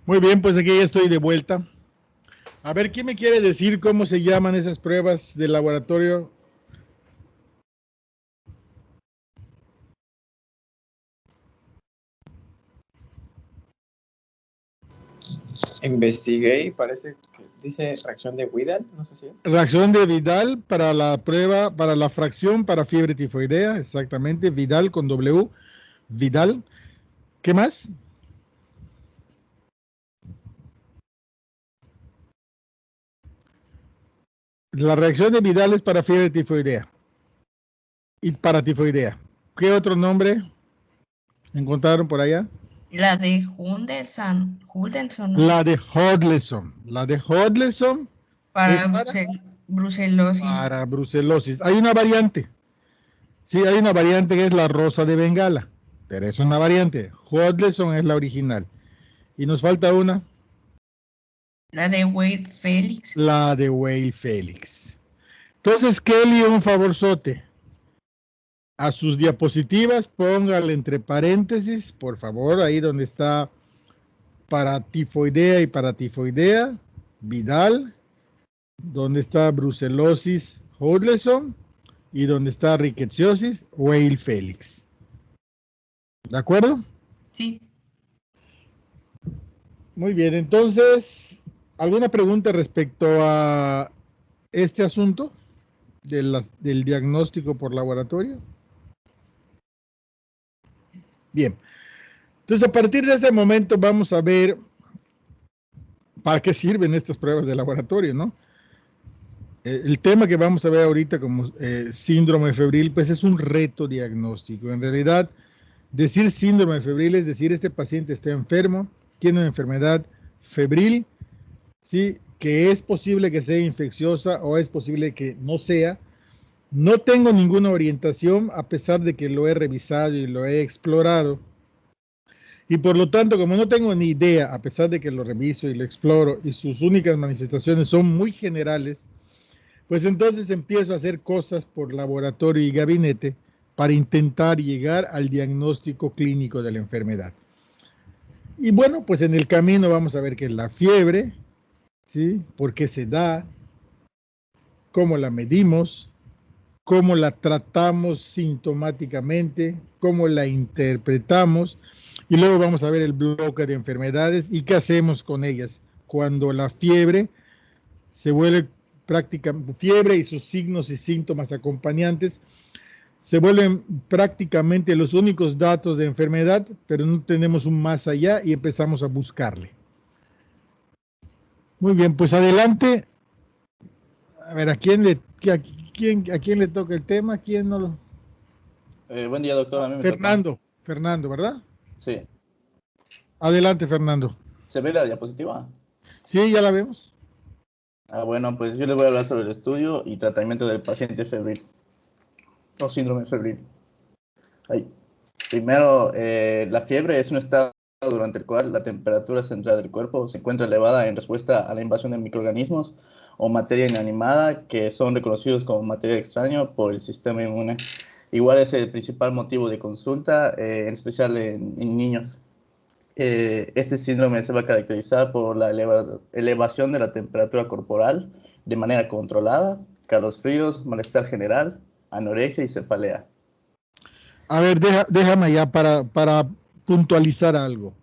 Muy bien, pues aquí ya estoy de vuelta. A ver, ¿quién me quiere decir cómo se llaman esas pruebas del laboratorio? Investigué, parece que dice reacción de Widal, no sé si es. Reacción de Vidal para la prueba, para la fracción para fiebre tifoidea, exactamente, Vidal con W, Vidal. ¿Qué más? La reacción de Vidal es para fiebre tifoidea y para tifoidea. ¿Qué otro nombre encontraron por allá? La de Hunderson, ¿no? La de Hodgson. La de Hodgson es Para brucelosis. para brucelosis. Hay una variante. Sí, hay una variante que es la rosa de Bengala, pero es una variante. Hodgson es la original. Y nos falta una. La de Wade Félix. La de Wade Félix. Entonces, Kelly, un favorzote. A sus diapositivas, póngale entre paréntesis, por favor, ahí donde está para tifoidea y para tifoidea, Vidal, donde está brucelosis, Hodgson, y donde está rickettsiosis, Wade Félix. ¿De acuerdo? Sí. Muy bien, entonces, ¿alguna pregunta respecto a este asunto del diagnóstico por laboratorio? Bien, entonces a partir de ese momento vamos a ver para qué sirven estas pruebas de laboratorio, ¿no? El tema que vamos a ver ahorita como síndrome febril, pues es un reto diagnóstico. En realidad, decir síndrome febril es decir, este paciente está enfermo, tiene una enfermedad febril, ¿sí? Que es posible que sea infecciosa o es posible que no sea. No tengo ninguna orientación a pesar de que lo he revisado y lo he explorado. Y por lo tanto, como no tengo ni idea, a pesar de que lo reviso y lo exploro y sus únicas manifestaciones son muy generales, pues entonces empiezo a hacer cosas por laboratorio y gabinete para intentar llegar al diagnóstico clínico de la enfermedad. Y bueno, pues en el camino vamos a ver qué es la fiebre, ¿sí? ¿Por qué se da? ¿Cómo la medimos? ¿Cómo la tratamos sintomáticamente? ¿Cómo la interpretamos? Y luego vamos a ver el bloque de enfermedades y qué hacemos con ellas cuando la fiebre se vuelve prácticamente, fiebre y sus signos y síntomas acompañantes se vuelven prácticamente los únicos datos de enfermedad, pero no tenemos un más allá y empezamos a buscarle. Muy bien, pues adelante. A ver, ¿a quién le toca el tema? ¿Quién no lo...? Buen día, doctor. A mí me Fernando, toca. Fernando, ¿verdad? Sí. Adelante, Fernando. ¿Se ve la diapositiva? Sí, ya la vemos. Bueno, pues yo les voy a hablar sobre el estudio y tratamiento del paciente febril o síndrome febril. Primero, la fiebre es un estado durante el cual la temperatura central del cuerpo se encuentra elevada en respuesta a la invasión de microorganismos o materia inanimada que son reconocidos como materia extraña por el sistema inmune. Igual es el principal motivo de consulta, en especial en niños. Este síndrome se va a caracterizar por la elevación de la temperatura corporal de manera controlada, calofríos, malestar general, anorexia y cefalea. A ver, déjame ya para puntualizar algo.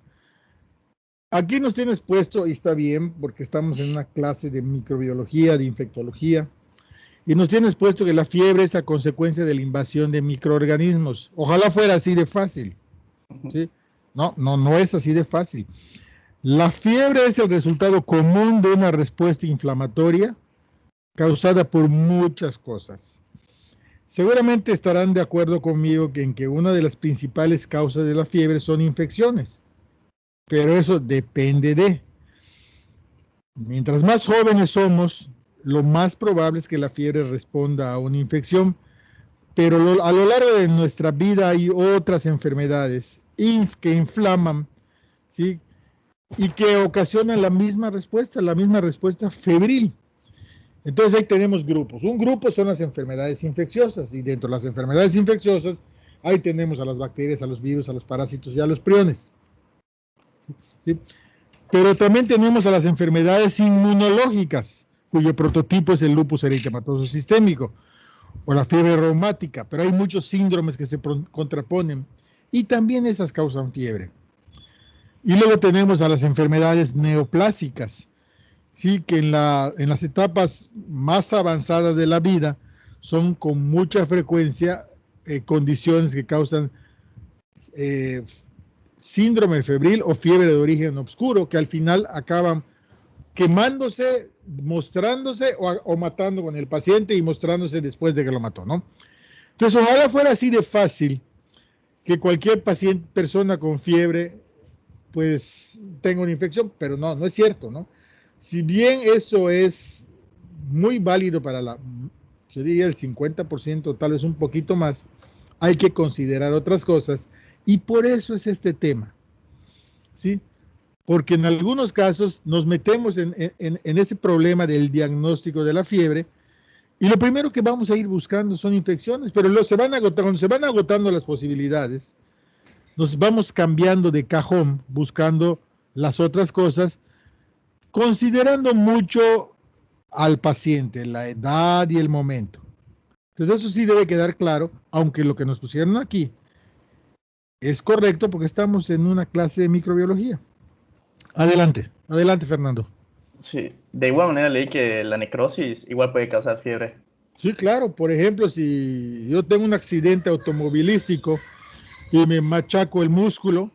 Aquí nos tienes puesto, y está bien, porque estamos en una clase de microbiología, de infectología, y nos tienes puesto que la fiebre es a consecuencia de la invasión de microorganismos. Ojalá fuera así de fácil, ¿sí? No es así de fácil. La fiebre es el resultado común de una respuesta inflamatoria causada por muchas cosas. Seguramente estarán de acuerdo conmigo en que una de las principales causas de la fiebre son infecciones, pero eso depende de. Mientras más jóvenes somos, lo más probable es que la fiebre responda a una infección, pero a lo largo de nuestra vida hay otras enfermedades que inflaman, ¿sí? Y que ocasionan la misma respuesta febril. Entonces ahí tenemos grupos. Un grupo son las enfermedades infecciosas, y dentro de las enfermedades infecciosas ahí tenemos a las bacterias, a los virus, a los parásitos y a los priones. ¿Sí? Pero también tenemos a las enfermedades inmunológicas, cuyo prototipo es el lupus eritematoso sistémico o la fiebre reumática, pero hay muchos síndromes que se contraponen y también esas causan fiebre. Y luego tenemos a las enfermedades neoplásicas, ¿sí? Que en las etapas más avanzadas de la vida son con mucha frecuencia condiciones que causan síndrome febril o fiebre de origen oscuro, que al final acaban quemándose, mostrándose o matando con el paciente y mostrándose después de que lo mató, ¿no? Entonces, ojalá fuera así de fácil que cualquier paciente, persona con fiebre, pues tenga una infección, pero no, no es cierto, ¿no? Si bien eso es muy válido para yo diría el 50%, tal vez un poquito más, hay que considerar otras cosas y por eso es este tema, ¿sí? Porque en algunos casos nos metemos en ese problema del diagnóstico de la fiebre y lo primero que vamos a ir buscando son infecciones, pero cuando se van agotando las posibilidades, nos vamos cambiando de cajón, buscando las otras cosas, considerando mucho al paciente, la edad y el momento. Entonces eso sí debe quedar claro, aunque lo que nos pusieron aquí es correcto porque estamos en una clase de microbiología. Adelante, adelante Fernando. Sí, de igual manera leí que la necrosis igual puede causar fiebre. Sí, claro, por ejemplo, si yo tengo un accidente automovilístico y me machaco el músculo,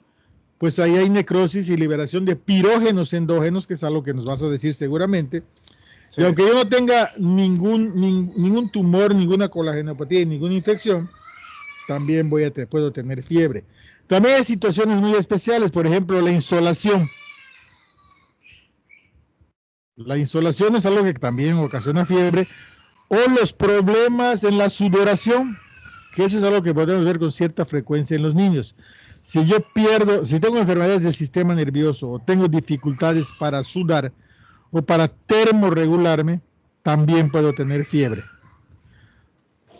pues ahí hay necrosis y liberación de pirógenos endógenos, que es algo que nos vas a decir seguramente. Sí. Y aunque yo no tenga ningún tumor, ninguna colagenopatía y ninguna infección, también puedo tener fiebre. También hay situaciones muy especiales, por ejemplo, la insolación. La insolación es algo que también ocasiona fiebre, o los problemas en la sudoración, que eso es algo que podemos ver con cierta frecuencia en los niños. Si tengo enfermedades del sistema nervioso o tengo dificultades para sudar o para termorregularme, también puedo tener fiebre.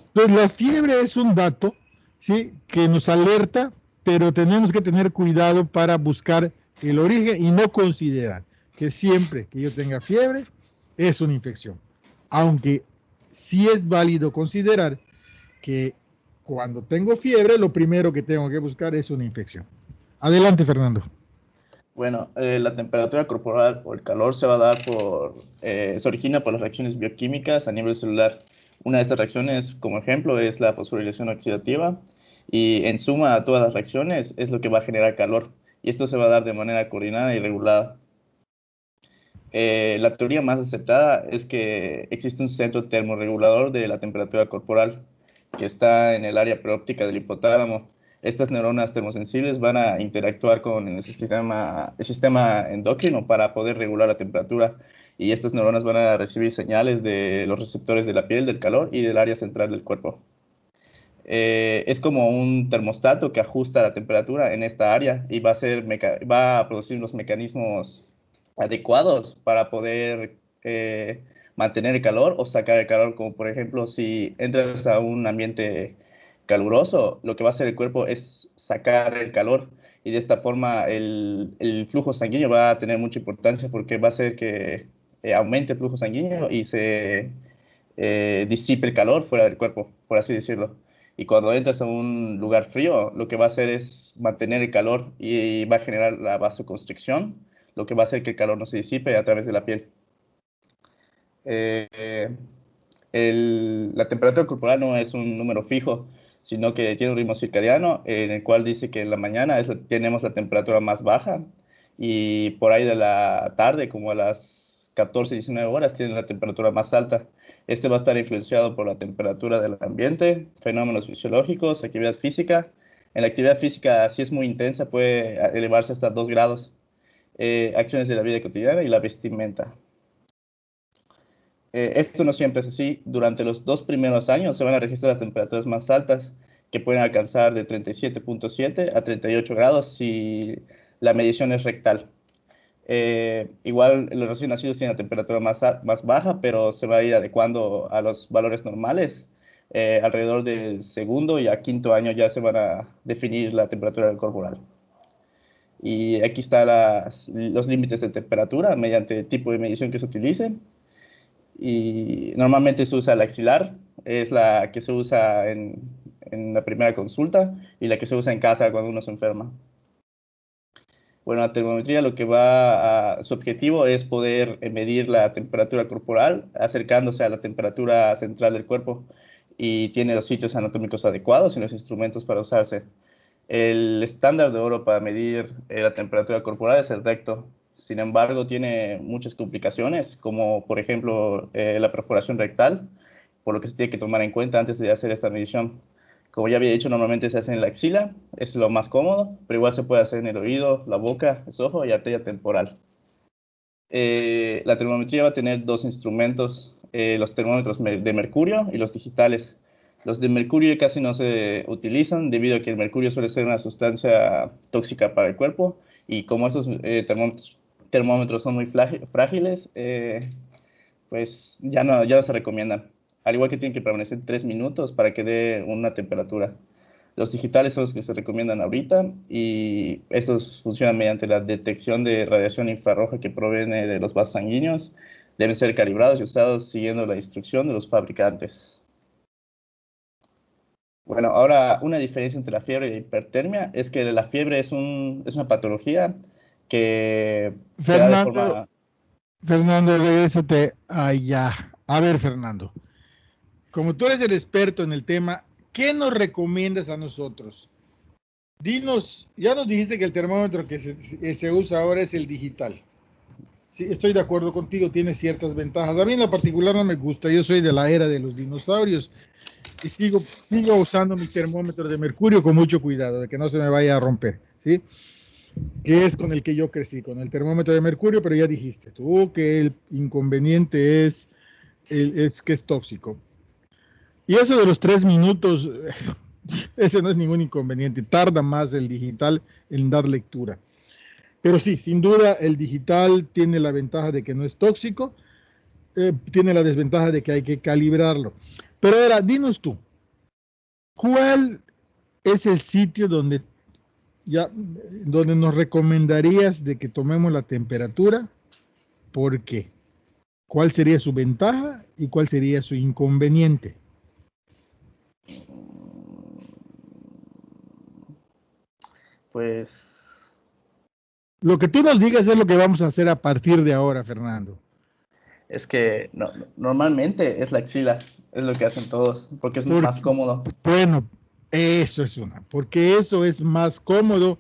Entonces, la fiebre es un dato, ¿sí?, que nos alerta, pero tenemos que tener cuidado para buscar el origen y no considerar que siempre que yo tenga fiebre es una infección. Aunque sí es válido considerar que cuando tengo fiebre, lo primero que tengo que buscar es una infección. Adelante, Fernando. Bueno, la temperatura corporal o el calor se va a dar se origina por las reacciones bioquímicas a nivel celular. Una de estas reacciones, como ejemplo, es la fosforilación oxidativa y en suma a todas las reacciones es lo que va a generar calor y esto se va a dar de manera coordinada y regulada. La teoría más aceptada es que existe un centro termorregulador de la temperatura corporal que está en el área preóptica del hipotálamo. Estas neuronas termosensibles van a interactuar con el sistema endocrino para poder regular la temperatura y estas neuronas van a recibir señales de los receptores de la piel, del calor y del área central del cuerpo. Es como un termostato que ajusta la temperatura en esta área y va a producir los mecanismos adecuados para poder mantener el calor o sacar el calor, como por ejemplo si entras a un ambiente caluroso, lo que va a hacer el cuerpo es sacar el calor y de esta forma el flujo sanguíneo va a tener mucha importancia porque va a hacer que aumente el flujo sanguíneo y se disipe el calor fuera del cuerpo, por así decirlo. Y cuando entras a un lugar frío, lo que va a hacer es mantener el calor y va a generar la vasoconstricción, lo que va a hacer que el calor no se disipe a través de la piel. La temperatura corporal no es un número fijo, sino que tiene un ritmo circadiano en el cual dice que en la mañana tenemos la temperatura más baja y por ahí de la tarde, como a las 14, 19 horas, tiene la temperatura más alta. Este va a estar influenciado por la temperatura del ambiente, fenómenos fisiológicos, actividad física. En la actividad física, si es muy intensa, puede elevarse hasta 2 grados. Acciones de la vida cotidiana y la vestimenta. Esto no siempre es así. Durante los 2 primeros años se van a registrar las temperaturas más altas, que pueden alcanzar de 37.7 a 38 grados si la medición es rectal. Igual los recién nacidos tienen la temperatura más baja, pero se va a ir adecuando a los valores normales. Alrededor del segundo y a quinto año ya se van a definir la temperatura corporal. Y aquí están los límites de temperatura mediante el tipo de medición que se utilice. Y normalmente se usa la axilar, es la que se usa en la primera consulta y la que se usa en casa cuando uno se enferma. Bueno, la termometría lo que su objetivo es poder medir la temperatura corporal acercándose a la temperatura central del cuerpo y tiene los sitios anatómicos adecuados y los instrumentos para usarse. El estándar de oro para medir la temperatura corporal es el recto. Sin embargo, tiene muchas complicaciones, como por ejemplo la perforación rectal, por lo que se tiene que tomar en cuenta antes de hacer esta medición. Como ya había dicho, normalmente se hace en la axila, es lo más cómodo, pero igual se puede hacer en el oído, la boca, esófago y arteria temporal. La termometría va a tener dos instrumentos, los termómetros de mercurio y los digitales. Los de mercurio casi no se utilizan debido a que el mercurio suele ser una sustancia tóxica para el cuerpo y como esos termómetros son muy frágiles, pues ya no se recomiendan. Al igual que tienen que permanecer 3 minutos para que dé una temperatura. Los digitales son los que se recomiendan ahorita y estos funcionan mediante la detección de radiación infrarroja que proviene de los vasos sanguíneos. Deben ser calibrados y usados siguiendo la instrucción de los fabricantes. Bueno, ahora una diferencia entre la fiebre y la hipertermia es que la fiebre es una patología que se da de forma... Fernando, regrésate allá. A ver, Fernando, como tú eres el experto en el tema, ¿qué nos recomiendas a nosotros? Dinos, ya nos dijiste que el termómetro que se usa ahora es el digital. Sí, estoy de acuerdo contigo, tiene ciertas ventajas. A mí en lo particular no me gusta, yo soy de la era de los dinosaurios y sigo usando mi termómetro de mercurio con mucho cuidado, de que no se me vaya a romper, ¿sí? Que es con el que yo crecí, con el termómetro de mercurio, pero ya dijiste tú que el inconveniente es que es tóxico. Y eso de los 3 minutos, ese no es ningún inconveniente, tarda más el digital en dar lectura. Pero sí, sin duda el digital tiene la ventaja de que no es tóxico, tiene la desventaja de que hay que calibrarlo. Pero ahora, dinos tú, ¿cuál es el sitio donde nos recomendarías de que tomemos la temperatura? ¿Por qué? ¿Cuál sería su ventaja y cuál sería su inconveniente? Pues Lo que tú nos digas es lo que vamos a hacer a partir de ahora, Fernando. es que normalmente es la axila, es lo que hacen todos, porque es más cómodo. Bueno, eso es porque eso es más cómodo,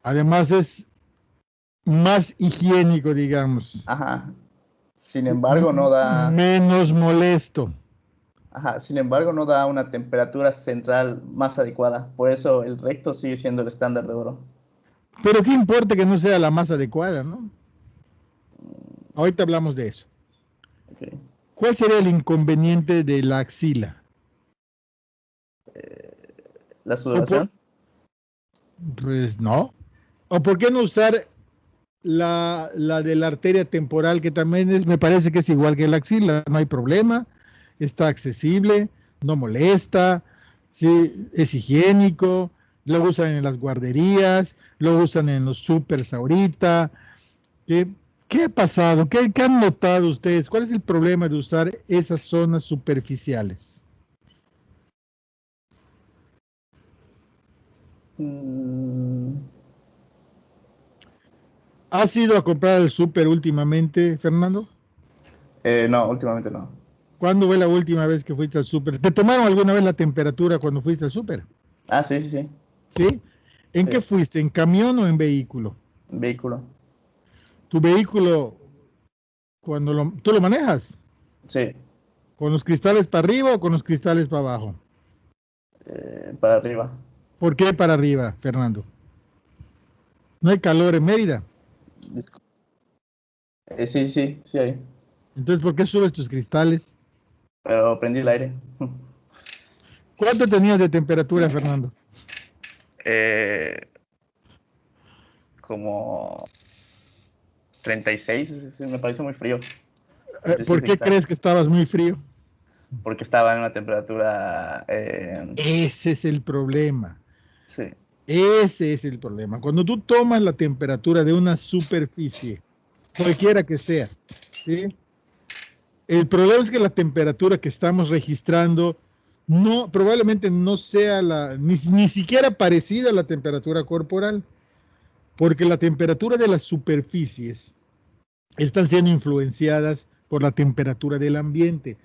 además es más higiénico, digamos. Ajá. Sin embargo, no da... Menos molesto. Ajá. Sin embargo, no da una temperatura central más adecuada. Por eso el recto sigue siendo el estándar de oro. Pero qué importa que no sea la más adecuada, ¿no? Ahorita hablamos de eso. Okay. ¿Cuál sería el inconveniente de la axila? ¿La sudoración? Pues no. ¿O por qué no usar la de la arteria temporal, que también me parece que es igual que la axila? No hay problema, está accesible, no molesta, sí, es higiénico, lo usan en las guarderías, lo usan en los supers ahorita. ¿Qué ha pasado? ¿Qué han notado ustedes? ¿Cuál es el problema de usar esas zonas superficiales? ¿Has ido a comprar al súper últimamente, Fernando? No, últimamente no. ¿Cuándo fue la última vez que fuiste al súper? ¿Te tomaron alguna vez la temperatura cuando fuiste al súper? Ah, sí, sí, sí. ¿Sí? ¿En Sí. qué fuiste? ¿En camión o en vehículo? Vehículo. ¿Tu vehículo, tú lo manejas? Sí. ¿Con los cristales para arriba o con los cristales para abajo? Para arriba. ¿Por qué para arriba, Fernando? ¿No hay calor en Mérida? Sí, sí, sí hay. Entonces, ¿por qué subes tus cristales? Pero prendí el aire. ¿Cuánto tenías de temperatura, Fernando? Como 36, me parece muy frío. ¿Por qué crees que estabas muy frío? Porque estaba en una temperatura... Ese es el problema. Sí. Ese es el problema. Cuando tú tomas la temperatura de una superficie, cualquiera que sea, ¿sí? El problema es que la temperatura que estamos registrando probablemente no sea ni siquiera parecida a la temperatura corporal, porque la temperatura de las superficies están siendo influenciadas por la temperatura del ambiente.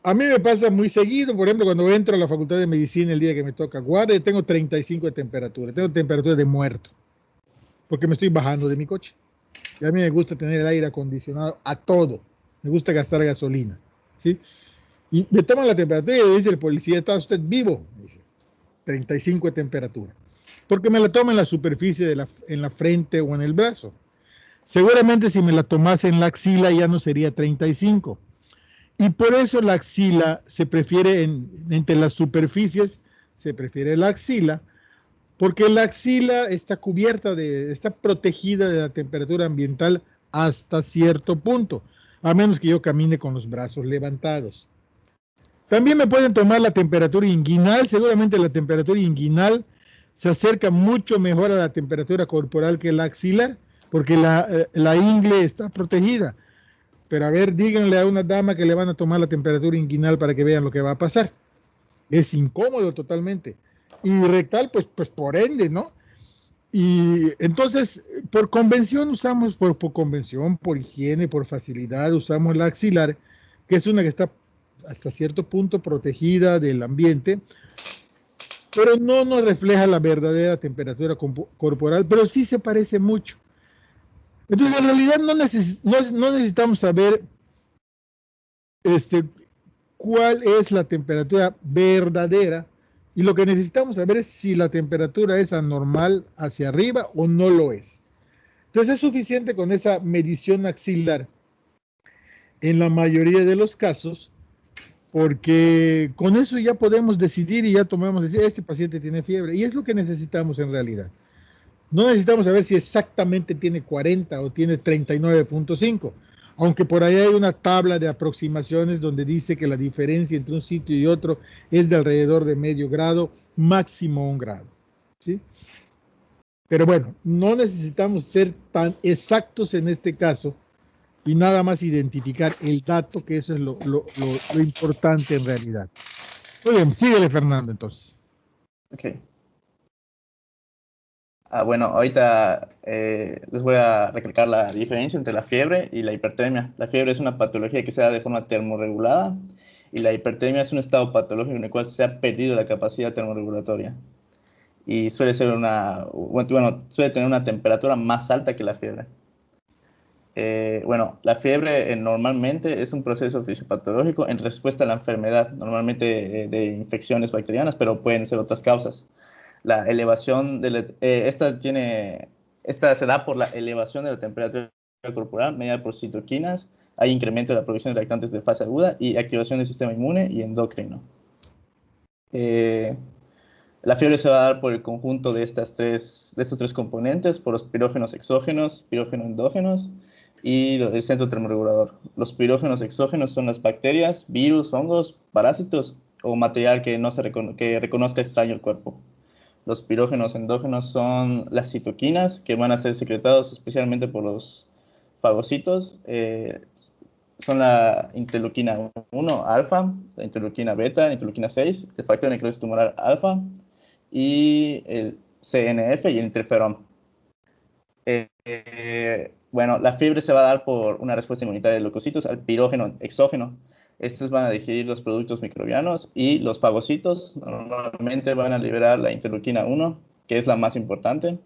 A mí me pasa muy seguido, por ejemplo, cuando entro a la Facultad de Medicina el día que me toca guardia, tengo 35 de temperatura, tengo temperatura de muerto, porque me estoy bajando de mi coche. Y a mí me gusta tener el aire acondicionado a todo, me gusta gastar gasolina, ¿sí? Y me toman la temperatura y me dice el policía, ¿está usted vivo? Me dice, 35 de temperatura. Porque me la toma en la superficie, en la frente o en el brazo. Seguramente si me la tomase en la axila ya no sería 35. Y por eso la axila se prefiere, entre las superficies, se prefiere la axila, porque la axila está está protegida de la temperatura ambiental hasta cierto punto, a menos que yo camine con los brazos levantados. También me pueden tomar la temperatura inguinal, seguramente la temperatura inguinal se acerca mucho mejor a la temperatura corporal que la axilar, porque la ingle está protegida. Pero a ver, díganle a una dama que le van a tomar la temperatura inguinal para que vean lo que va a pasar. Es incómodo totalmente. Y rectal, pues por ende, ¿no? Y entonces, por convención usamos, por convención, por higiene, por facilidad, usamos la axilar, que es una que está hasta cierto punto protegida del ambiente, pero no nos refleja la verdadera temperatura corporal, pero sí se parece mucho. Entonces, en realidad no necesitamos saber cuál es la temperatura verdadera, y lo que necesitamos saber es si la temperatura es anormal hacia arriba o no lo es. Entonces, es suficiente con esa medición axilar en la mayoría de los casos, porque con eso ya podemos decidir y ya tomamos decir, este paciente tiene fiebre, y es lo que necesitamos en realidad. No necesitamos saber si exactamente tiene 40 o tiene 39.5, aunque por ahí hay una tabla de aproximaciones donde dice que la diferencia entre un sitio y otro es de alrededor de medio grado, máximo 1 grado, ¿sí? Pero bueno, no necesitamos ser tan exactos en este caso y nada más identificar el dato, que eso es lo importante en realidad. Muy bien, síguele, Fernando, entonces. Ok. Bueno, ahorita les voy a recalcar la diferencia entre la fiebre y la hipertermia. La fiebre es una patología que se da de forma termorregulada y la hipertermia es un estado patológico en el cual se ha perdido la capacidad termorregulatoria y suele tener una temperatura más alta que la fiebre. La fiebre normalmente es un proceso fisiopatológico en respuesta a la enfermedad, normalmente de infecciones bacterianas, pero pueden ser otras causas. La elevación esta se da por la elevación de la temperatura corporal mediada por citoquinas, hay incremento de la producción de reactantes de fase aguda y activación del sistema inmune y endocrino. La fiebre se va a dar por el conjunto de estos tres componentes, por los pirógenos exógenos, pirógenos endógenos y el centro termorregulador. Los pirógenos exógenos son las bacterias, virus, hongos, parásitos o material que que reconozca extraño el cuerpo. Los pirógenos endógenos son las citoquinas que van a ser secretados especialmente por los fagocitos. Son la interleuquina 1 alfa, la interleuquina beta, la interleuquina 6, el factor de necrosis tumoral alfa y el CNF y el interferón. La fiebre se va a dar por una respuesta inmunitaria de leucocitos al pirógeno exógeno. Estos van a digerir los productos microbianos y los fagocitos normalmente van a liberar la interleuquina 1, que es la más importante.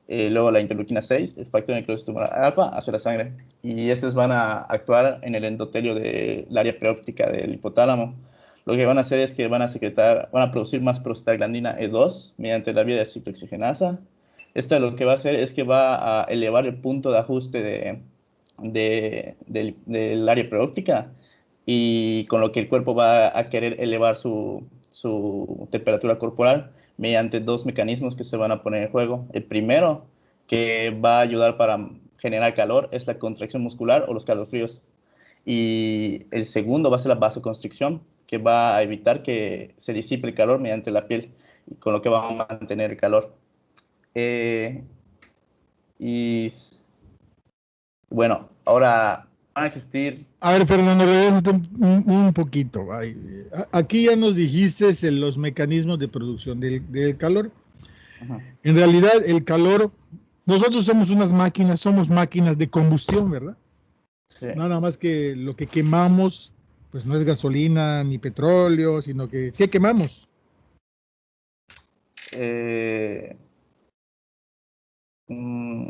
Luego la interleuquina 6, el factor de necrosis tumoral alfa, hacia la sangre. Y estos van a actuar en el endotelio del área preóptica del hipotálamo. Lo que van a hacer es que van a producir más prostaglandina E2 mediante la vía de ciclooxigenasa. Esta lo que va a hacer es que va a elevar el punto de ajuste del área preóptica, y con lo que el cuerpo va a querer elevar su temperatura corporal mediante dos mecanismos que se van a poner en juego. El primero, que va a ayudar para generar calor, es la contracción muscular o los calofríos. Y el segundo va a ser la vasoconstricción, que va a evitar que se disipe el calor mediante la piel. y con lo que va a mantener el calor. Y bueno, ahora van a existir... A ver, Fernando, regrésate un poquito. Ay, aquí ya nos dijiste los mecanismos de producción del calor. Ajá. En realidad, el calor, nosotros somos máquinas de combustión, ¿verdad? Sí. Nada más que lo que quemamos, pues no es gasolina ni petróleo, sino que, ¿qué quemamos?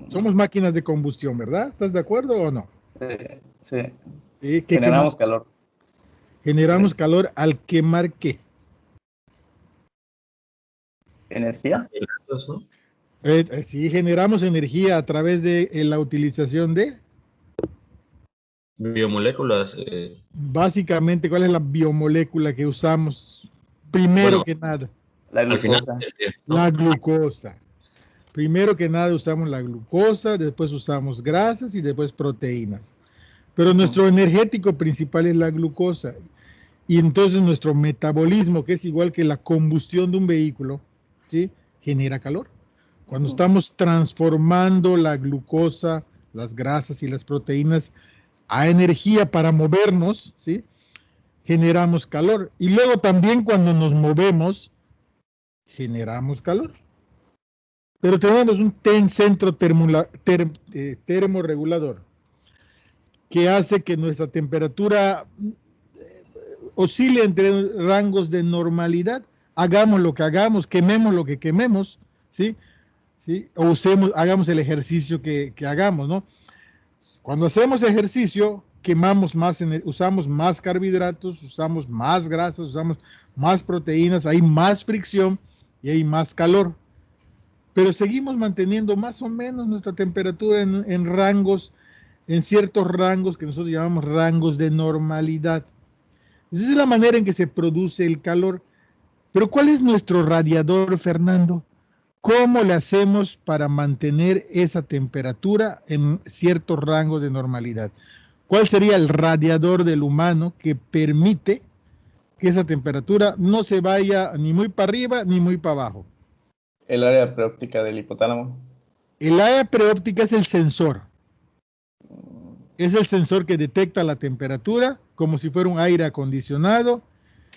Somos máquinas de combustión, ¿verdad? ¿Estás de acuerdo o no? Sí. ¿Qué Generamos quemamos? calor. Generamos calor al quemar ¿qué? ¿Energía? ¿no? Sí, generamos energía a través de la utilización de... Biomoléculas. Básicamente, ¿cuál es la biomolécula que usamos primero Bueno, que nada? La al final, glucosa. ¿no? La glucosa. Primero que nada usamos la glucosa, después usamos grasas y después proteínas. Pero nuestro energético principal es la glucosa. Y entonces nuestro metabolismo, que es igual que la combustión de un vehículo, ¿sí? Genera calor. Cuando estamos transformando la glucosa, las grasas y las proteínas a energía para movernos, ¿sí? Generamos calor. Y luego también cuando nos movemos, generamos calor. Pero tenemos un centro termorregulador que hace que nuestra temperatura oscile entre rangos de normalidad. Hagamos lo que hagamos, quememos lo que quememos, ¿sí? ¿Sí? O hagamos el ejercicio que hagamos, ¿no? Cuando hacemos ejercicio, quemamos más, usamos más carbohidratos, usamos más grasas, usamos más proteínas, hay más fricción y hay más calor. Pero seguimos manteniendo más o menos nuestra temperatura en rangos, en ciertos rangos que nosotros llamamos rangos de normalidad. Esa es la manera en que se produce el calor. Pero ¿cuál es nuestro radiador, Fernando? ¿Cómo le hacemos para mantener esa temperatura en ciertos rangos de normalidad? ¿Cuál sería el radiador del humano que permite que esa temperatura no se vaya ni muy para arriba ni muy para abajo? El área preóptica del hipotálamo. El área preóptica es el sensor. Es el sensor que detecta la temperatura como si fuera un aire acondicionado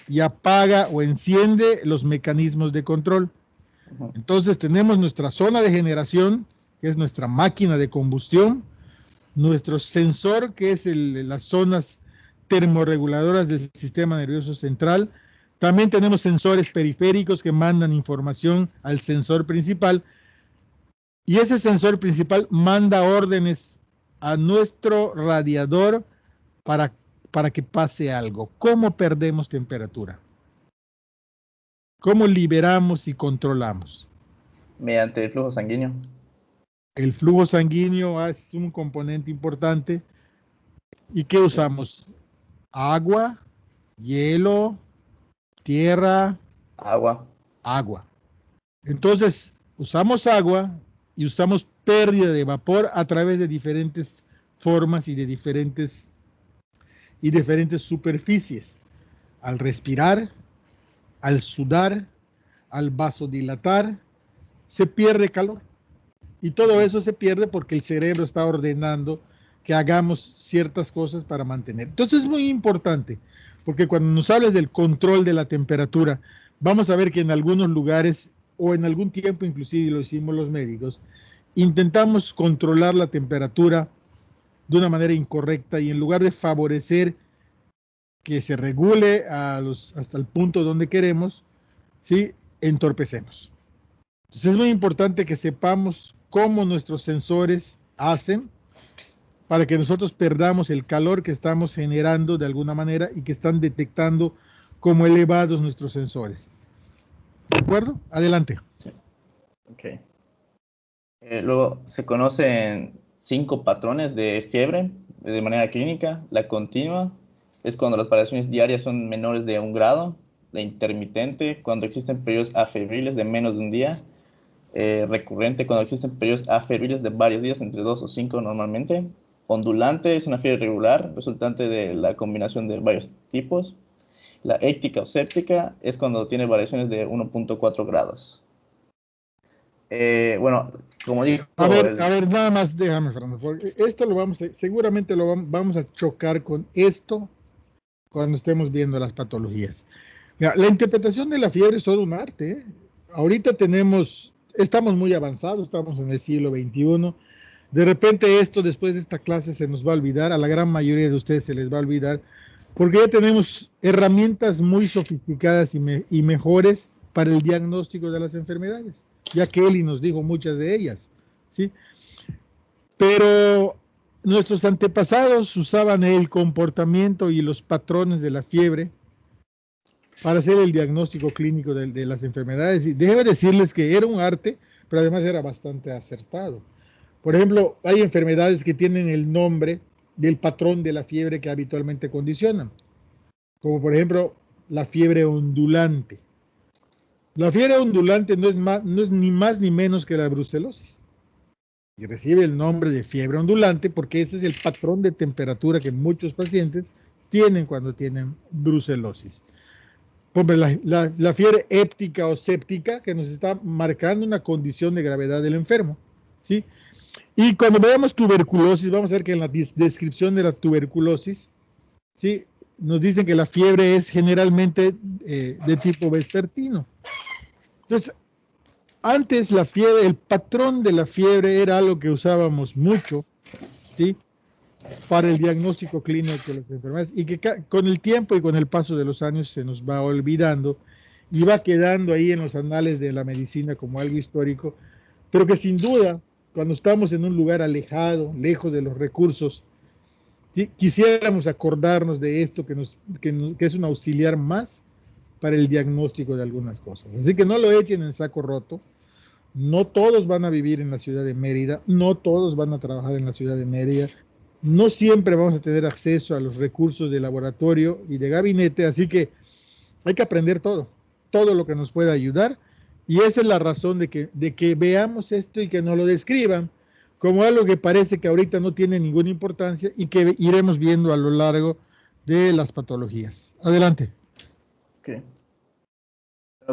y apaga o enciende los mecanismos de control. Entonces tenemos nuestra zona de generación, que es nuestra máquina de combustión, nuestro sensor, que es las zonas termorreguladoras del sistema nervioso central. También tenemos sensores periféricos que mandan información al sensor principal. Y ese sensor principal manda órdenes a nuestro radiador para que pase algo. ¿Cómo perdemos temperatura? ¿Cómo liberamos y controlamos? Mediante el flujo sanguíneo. El flujo sanguíneo es un componente importante. ¿Y qué usamos? Agua, hielo, tierra. Agua. Agua. Entonces, usamos agua y usamos pérdida de vapor a través de diferentes formas y de diferentes superficies. Al respirar, al sudar, al vasodilatar, se pierde calor. Y todo eso se pierde porque el cerebro está ordenando que hagamos ciertas cosas para mantener. Entonces es muy importante, porque cuando nos hables del control de la temperatura, vamos a ver que en algunos lugares, o en algún tiempo inclusive lo hicimos los médicos, intentamos controlar la temperatura de una manera incorrecta y en lugar de favorecer que se regule hasta el punto donde queremos, ¿sí? Entorpecemos. Entonces es muy importante que sepamos cómo nuestros sensores hacen para que nosotros perdamos el calor que estamos generando de alguna manera y que están detectando como elevados nuestros sensores. ¿De acuerdo? Adelante. Sí. Ok. Luego se conocen 5 patrones de fiebre de manera clínica. La continua es cuando las variaciones diarias son menores de 1 grado. La intermitente, cuando existen periodos afebriles de menos de un día. Recurrente, cuando existen periodos afebriles de varios días, entre 2 o 5 normalmente. Ondulante es una fiebre regular, resultante de la combinación de varios tipos. La éctica o séptica es cuando tiene variaciones de 1.4 grados. Bueno, como dijo... A ver, nada más déjame, Fernando, porque esto seguramente vamos a chocar con esto cuando estemos viendo las patologías. Mira, la interpretación de la fiebre es todo un arte, ¿eh? Ahorita estamos muy avanzados, estamos en el siglo XXI. De repente esto, después de esta clase, se nos va a olvidar, a la gran mayoría de ustedes se les va a olvidar, porque ya tenemos herramientas muy sofisticadas y mejores para el diagnóstico de las enfermedades, ya que Eli nos dijo muchas de ellas, ¿sí? Pero nuestros antepasados usaban el comportamiento y los patrones de la fiebre para hacer el diagnóstico clínico de las enfermedades. Y déjeme decirles que era un arte, pero además era bastante acertado. Por ejemplo, hay enfermedades que tienen el nombre del patrón de la fiebre que habitualmente condicionan, como por ejemplo la fiebre ondulante. La fiebre ondulante no es ni más ni menos que la brucelosis. Y recibe el nombre de fiebre ondulante porque ese es el patrón de temperatura que muchos pacientes tienen cuando tienen brucelosis. La fiebre éptica o séptica que nos está marcando una condición de gravedad del enfermo, ¿sí? Y cuando veamos tuberculosis, vamos a ver que en la descripción de la tuberculosis, ¿sí?, nos dicen que la fiebre es generalmente de tipo vespertino. Entonces, antes la fiebre, el patrón de la fiebre era algo que usábamos mucho, ¿sí?, para el diagnóstico clínico de las enfermedades, y que con el tiempo y con el paso de los años se nos va olvidando y va quedando ahí en los anales de la medicina como algo histórico, pero que sin duda, cuando estamos en un lugar alejado, lejos de los recursos, ¿sí?, quisiéramos acordarnos de esto que es un auxiliar más para el diagnóstico de algunas cosas. Así que no lo echen en saco roto. No todos van a vivir en la ciudad de Mérida, no todos van a trabajar en la ciudad de Mérida, no siempre vamos a tener acceso a los recursos de laboratorio y de gabinete, así que hay que aprender todo lo que nos pueda ayudar, y esa es la razón de que veamos esto y que nos lo describan como algo que parece que ahorita no tiene ninguna importancia y que iremos viendo a lo largo de las patologías. Adelante. Okay.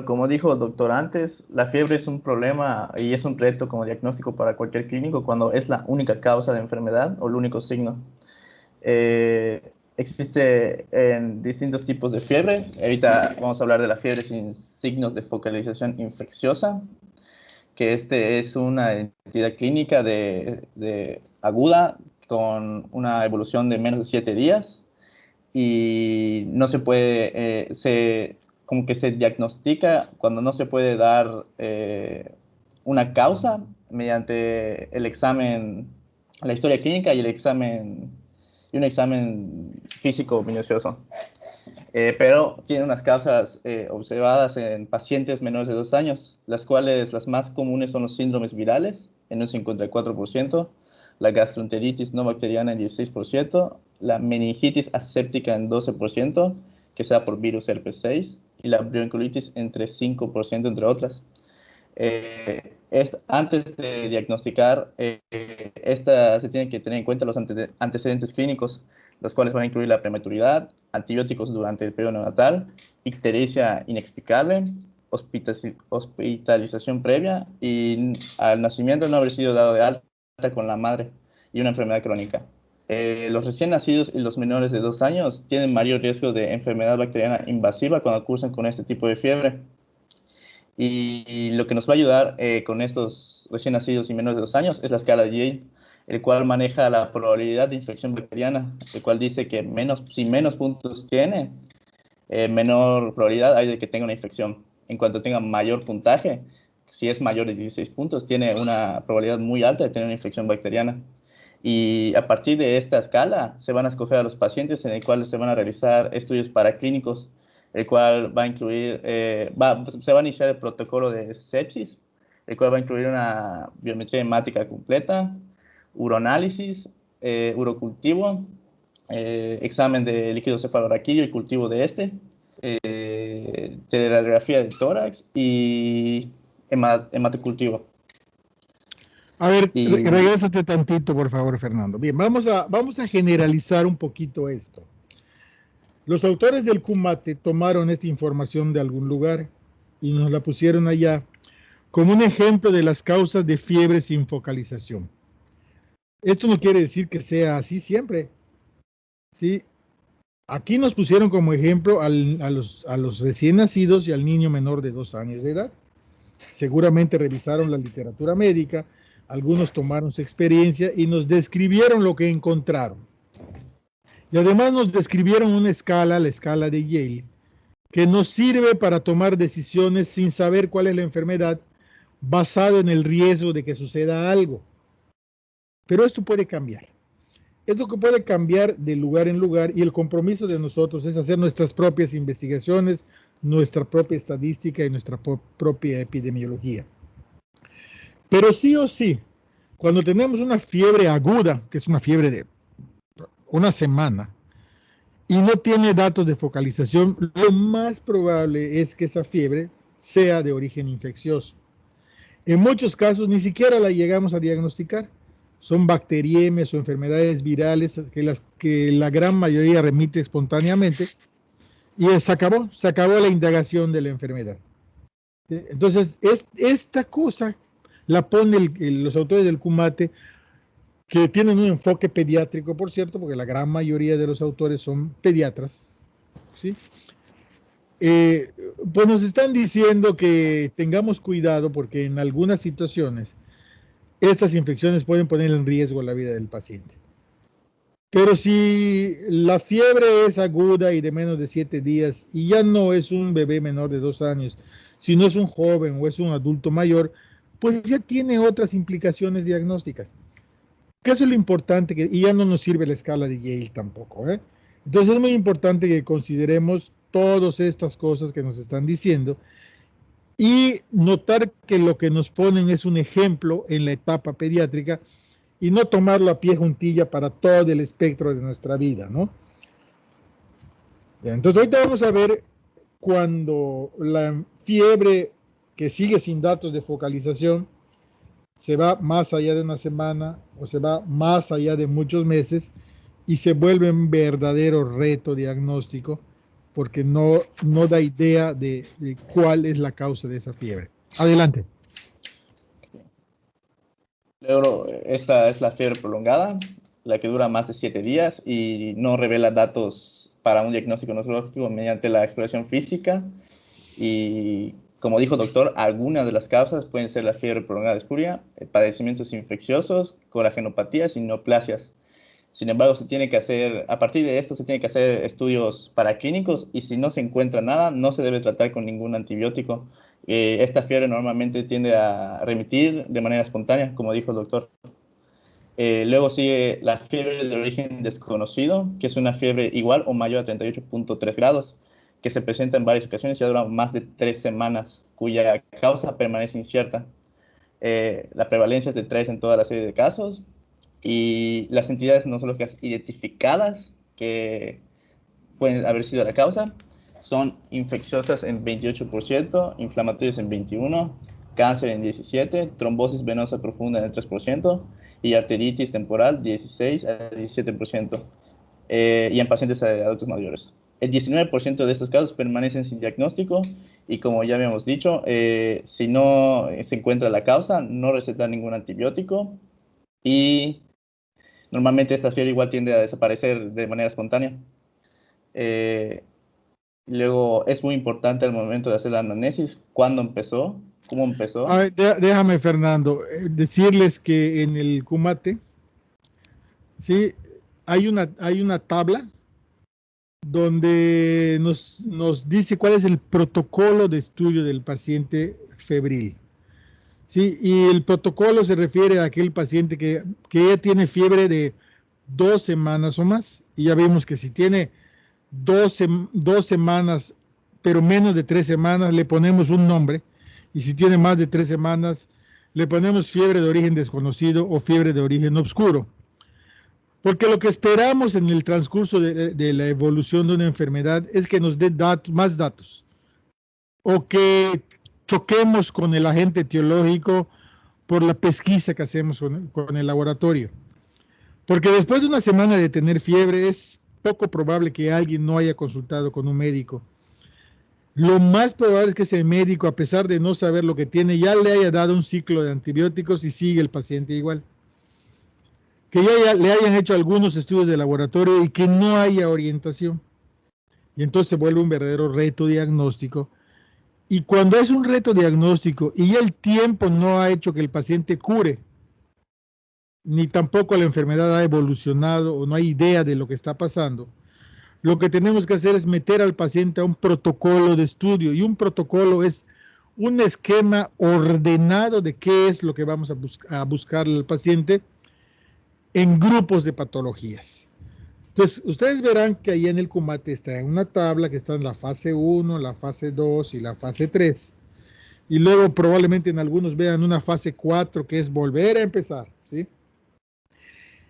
Como dijo el doctor antes, la fiebre es un problema y es un reto como diagnóstico para cualquier clínico cuando es la única causa de enfermedad o el único signo. Existe en distintos tipos de fiebres. Ahorita vamos a hablar de la fiebre sin signos de focalización infecciosa, que es una entidad clínica de aguda con una evolución de menos de 7 días y no se puede, como que se diagnostica cuando no se puede dar una causa mediante el examen, la historia clínica y un examen físico minucioso. Pero tiene unas causas observadas en pacientes menores de 2 años, las cuales las más comunes son los síndromes virales, en un 54%, la gastroenteritis no bacteriana en 16%, la meningitis aséptica en 12%, que sea por virus herpes 6, y la bronquiolitis entre 5%, entre otras. Antes de diagnosticar, se tienen que tener en cuenta los antecedentes clínicos, los cuales van a incluir la prematuridad, antibióticos durante el periodo neonatal, ictericia inexplicable, hospitalización previa y al nacimiento no haber sido dado de alta con la madre y una enfermedad crónica. Los recién nacidos y los menores de 2 años tienen mayor riesgo de enfermedad bacteriana invasiva cuando cursan con este tipo de fiebre. Y lo que nos va a ayudar con estos recién nacidos y menores de 2 años es la escala de Yale, el cual maneja la probabilidad de infección bacteriana, el cual dice que si menos puntos tiene, menor probabilidad hay de que tenga una infección. En cuanto tenga mayor puntaje, si es mayor de 16 puntos, tiene una probabilidad muy alta de tener una infección bacteriana. Y a partir de esta escala se van a escoger a los pacientes en el cual se van a realizar estudios paraclínicos, el cual va a incluir, se va a iniciar el protocolo de sepsis, el cual va a incluir una biometría hemática completa, uroanálisis, urocultivo, examen de líquido cefalorraquídeo y cultivo de este, teleradiografía de tórax y hematocultivo. A ver, regrésate tantito, por favor, Fernando. Bien, vamos a generalizar un poquito esto. Los autores del CUMATE tomaron esta información de algún lugar y nos la pusieron allá como un ejemplo de las causas de fiebre sin focalización. Esto no quiere decir que sea así siempre. ¿Sí? Aquí nos pusieron como ejemplo a los recién nacidos y al niño menor de 2 años de edad. Seguramente revisaron la literatura médica, algunos tomaron su experiencia y nos describieron lo que encontraron. Y además nos describieron una escala, la escala de Yale, que nos sirve para tomar decisiones sin saber cuál es la enfermedad, basado en el riesgo de que suceda algo. Pero esto puede cambiar. Esto que puede cambiar de lugar en lugar, y el compromiso de nosotros es hacer nuestras propias investigaciones, nuestra propia estadística y nuestra propia epidemiología. Pero sí o sí, cuando tenemos una fiebre aguda, que es una fiebre de una semana, y no tiene datos de focalización, lo más probable es que esa fiebre sea de origen infeccioso. En muchos casos ni siquiera la llegamos a diagnosticar. Son bacteriemias o enfermedades virales que la gran mayoría remite espontáneamente, y se acabó la indagación de la enfermedad. Entonces, esta cosa la ponen los autores del CUMATE, que tienen un enfoque pediátrico, por cierto, porque la gran mayoría de los autores son pediatras, ¿sí? Pues nos están diciendo que tengamos cuidado porque en algunas situaciones estas infecciones pueden poner en riesgo la vida del paciente. Pero si la fiebre es aguda y de menos de 7 días y ya no es un bebé menor de 2 años, sino es un joven o es un adulto mayor, pues ya tiene otras implicaciones diagnósticas. Que eso es lo importante, y ya no nos sirve la escala de Yale tampoco, ¿eh? Entonces es muy importante que consideremos todas estas cosas que nos están diciendo y notar que lo que nos ponen es un ejemplo en la etapa pediátrica y no tomarlo a pie juntilla para todo el espectro de nuestra vida, ¿no? Entonces ahorita vamos a ver cuando la fiebre que sigue sin datos de focalización se va más allá de una semana o se va más allá de muchos meses y se vuelve un verdadero reto diagnóstico porque no da idea de cuál es la causa de esa fiebre. Adelante. Luego, esta es la fiebre prolongada, la que dura más de 7 días y no revela datos para un diagnóstico nosológico mediante la exploración física. Y como dijo el doctor, algunas de las causas pueden ser la fiebre prolongada de espuria, padecimientos infecciosos, colagenopatías y neoplasias. Sin embargo, a partir de esto se tiene que hacer estudios paraclínicos y si no se encuentra nada, no se debe tratar con ningún antibiótico. Esta fiebre normalmente tiende a remitir de manera espontánea, como dijo el doctor. Luego sigue la fiebre de origen desconocido, que es una fiebre igual o mayor a 38.3 grados, que se presenta en varias ocasiones y ya dura más de 3 semanas, cuya causa permanece incierta. La prevalencia es de 3 en toda la serie de casos. Y las entidades nosológicas identificadas que pueden haber sido la causa son infecciosas en 28%, inflamatorias en 21%, cáncer en 17%, trombosis venosa profunda en el 3% y arteritis temporal 16 a 17%, y en pacientes adultos mayores. El 19% de estos casos permanecen sin diagnóstico y como ya habíamos dicho, si no se encuentra la causa, no recetar ningún antibiótico y normalmente esta fiebre igual tiende a desaparecer de manera espontánea. Luego es muy importante al momento de hacer la anamnesis, cuándo empezó, cómo empezó. A ver, déjame, Fernando, decirles que en el CUMATE, ¿sí? hay una tabla donde nos dice cuál es el protocolo de estudio del paciente febril. Sí, y el protocolo se refiere a aquel paciente que ya tiene fiebre de 2 semanas o más, y ya vimos que si tiene 2 semanas, pero menos de 3 semanas, le ponemos un nombre, y si tiene más de 3 semanas, le ponemos fiebre de origen desconocido o fiebre de origen oscuro. Porque lo que esperamos en el transcurso de la evolución de una enfermedad es que nos dé más datos, o que choquemos con el agente etiológico por la pesquisa que hacemos con el laboratorio. Porque después de una semana de tener fiebre es poco probable que alguien no haya consultado con un médico. Lo más probable es que ese médico, a pesar de no saber lo que tiene, ya le haya dado un ciclo de antibióticos y sigue el paciente igual. Que ya le hayan hecho algunos estudios de laboratorio y que no haya orientación. Y entonces se vuelve un verdadero reto diagnóstico. Y cuando es un reto diagnóstico y el tiempo no ha hecho que el paciente cure, ni tampoco la enfermedad ha evolucionado o no hay idea de lo que está pasando, lo que tenemos que hacer es meter al paciente a un protocolo de estudio, y un protocolo es un esquema ordenado de qué es lo que vamos a buscar al paciente en grupos de patologías. Entonces, ustedes verán que ahí en el CUMATE está en una tabla que está en la fase 1, la fase 2 y la fase 3. Y luego probablemente en algunos vean una fase 4 que es volver a empezar, ¿sí?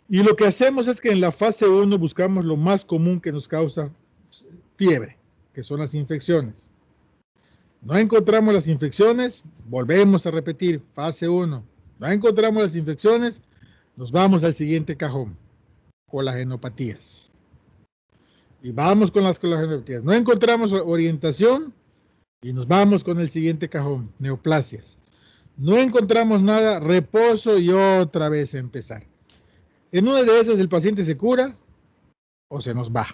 Y lo que hacemos es que en la fase 1 buscamos lo más común que nos causa fiebre, que son las infecciones. No encontramos las infecciones, volvemos a repetir, fase 1. No encontramos las infecciones, nos vamos al siguiente cajón, colagenopatías. Y vamos con las colagenopatías. No encontramos orientación y nos vamos con el siguiente cajón, neoplasias. No encontramos nada, reposo y otra vez empezar. En una de esas el paciente se cura o se nos va.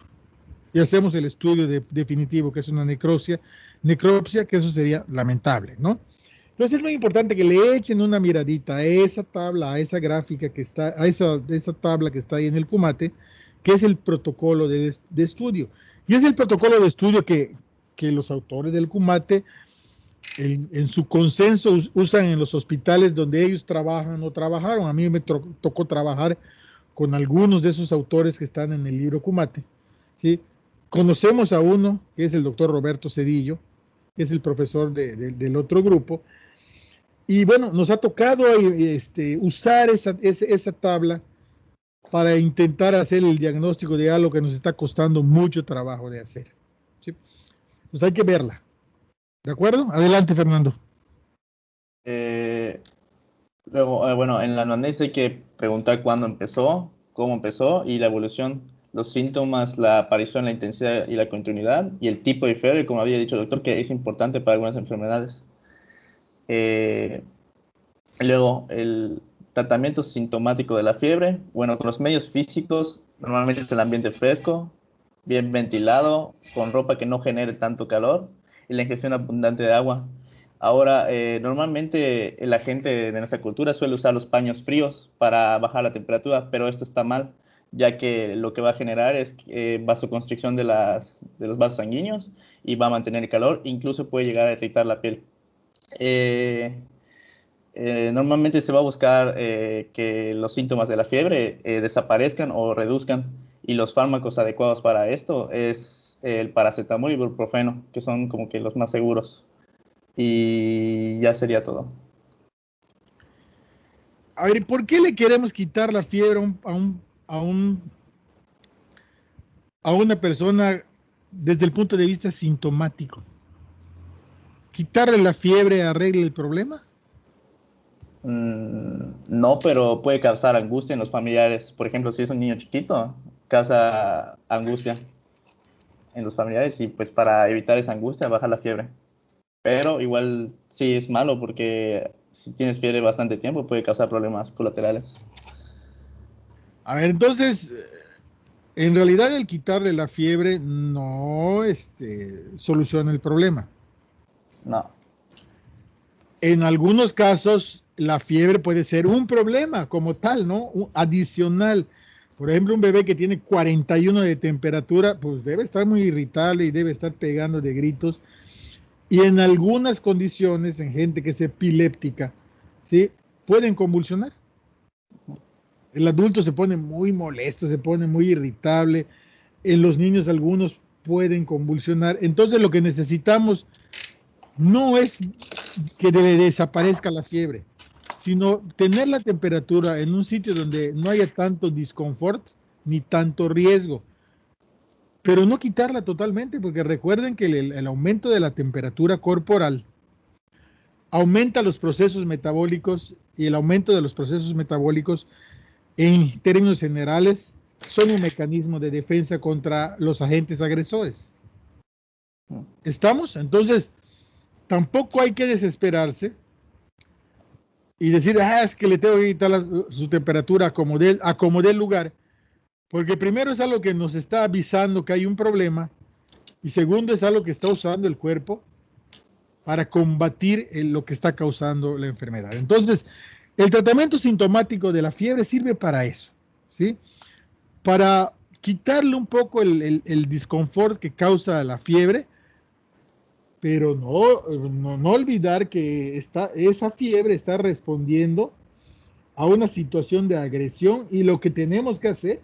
Y hacemos el estudio definitivo, que es una necropsia, que eso sería lamentable, ¿no? Entonces es muy importante que le echen una miradita a esa tabla, a esa gráfica que está, a esa tabla que está ahí en el CUMATE, que es el protocolo de estudio. Y es el protocolo de estudio que los autores del CUMATE, en su consenso, usan en los hospitales donde ellos trabajan o trabajaron. A mí me tocó trabajar con algunos de esos autores que están en el libro CUMATE, ¿sí? Conocemos a uno, que es el doctor Roberto Cedillo, que es el profesor del otro grupo, y bueno, nos ha tocado usar esa tabla para intentar hacer el diagnóstico de algo que nos está costando mucho trabajo de hacer, ¿sí? Pues hay que verla, ¿de acuerdo? Adelante, Fernando. Luego, bueno, en la anamnesis hay que preguntar cuándo empezó, cómo empezó y la evolución, los síntomas, la aparición, la intensidad y la continuidad, y el tipo de fiebre, como había dicho el doctor, que es importante para algunas enfermedades. Luego, el tratamiento sintomático de la fiebre, bueno, con los medios físicos, normalmente es el ambiente fresco, bien ventilado, con ropa que no genere tanto calor, y la ingestión abundante de agua. Ahora, normalmente la gente de nuestra cultura suele usar los paños fríos para bajar la temperatura, pero esto está mal, ya que lo que va a generar es vasoconstricción de los vasos sanguíneos y va a mantener el calor, incluso puede llegar a irritar la piel. Normalmente se va a buscar que los síntomas de la fiebre desaparezcan o reduzcan, y los fármacos adecuados para esto es el paracetamol y el ibuprofeno, que son como que los más seguros. Y ya sería todo. A ver, ¿por qué le queremos quitar la fiebre a una persona desde el punto de vista sintomático? ¿Quitarle la fiebre arregla el problema? No, pero puede causar angustia en los familiares. Por ejemplo, si es un niño chiquito, causa angustia en los familiares, y pues para evitar esa angustia baja la fiebre. Pero igual sí es malo, porque si tienes fiebre bastante tiempo puede causar problemas colaterales. A ver, entonces, en realidad el quitarle la fiebre no soluciona el problema. No. En algunos casos, la fiebre puede ser un problema como tal, ¿no? Adicional. Por ejemplo, un bebé que tiene 41 de temperatura, pues debe estar muy irritable y debe estar pegando de gritos. Y en algunas condiciones, en gente que es epiléptica, ¿sí?, pueden convulsionar. El adulto se pone muy molesto, se pone muy irritable. En los niños algunos pueden convulsionar. Entonces lo que necesitamos no es que desaparezca la fiebre, sino tener la temperatura en un sitio donde no haya tanto disconfort ni tanto riesgo, pero no quitarla totalmente, porque recuerden que el aumento de la temperatura corporal aumenta los procesos metabólicos, y el aumento de los procesos metabólicos en términos generales son un mecanismo de defensa contra los agentes agresores. ¿Estamos? Entonces, tampoco hay que desesperarse y decir, es que le tengo que quitar su temperatura a como dé lugar, porque primero es algo que nos está avisando que hay un problema, y segundo es algo que está usando el cuerpo para combatir lo que está causando la enfermedad. Entonces, el tratamiento sintomático de la fiebre sirve para eso, ¿sí? Para quitarle un poco el disconfort que causa la fiebre, pero no olvidar que esa fiebre está respondiendo a una situación de agresión, y lo que tenemos que hacer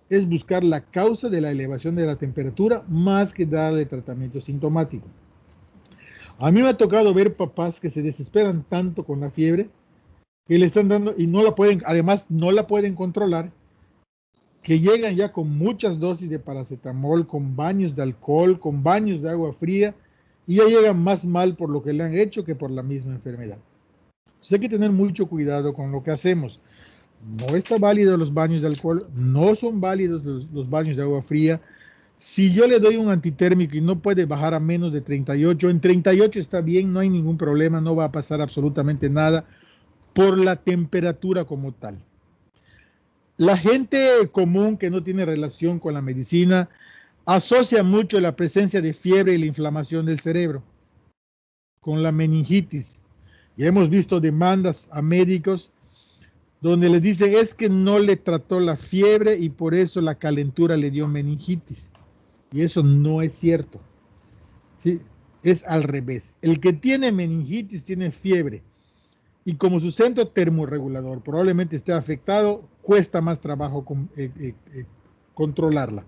es buscar la causa de la elevación de la temperatura más que darle tratamiento sintomático. A mí me ha tocado ver papás que se desesperan tanto con la fiebre que le están dando y además no la pueden controlar, que llegan ya con muchas dosis de paracetamol, con baños de alcohol, con baños de agua fría, y ya llegan más mal por lo que le han hecho que por la misma enfermedad. Entonces hay que tener mucho cuidado con lo que hacemos. No está válido los baños de alcohol, no son válidos los baños de agua fría. Si yo le doy un antitérmico y no puede bajar a menos de 38, en 38 está bien, no hay ningún problema, no va a pasar absolutamente nada por la temperatura como tal. La gente común que no tiene relación con la medicina asocia mucho la presencia de fiebre y la inflamación del cerebro con la meningitis. Y hemos visto demandas a médicos donde les dicen es que no le trató la fiebre y por eso la calentura le dio meningitis. Y eso no es cierto. ¿Sí? Es al revés. El que tiene meningitis tiene fiebre. Y como su centro termorregulador probablemente esté afectado, cuesta más trabajo controlarla.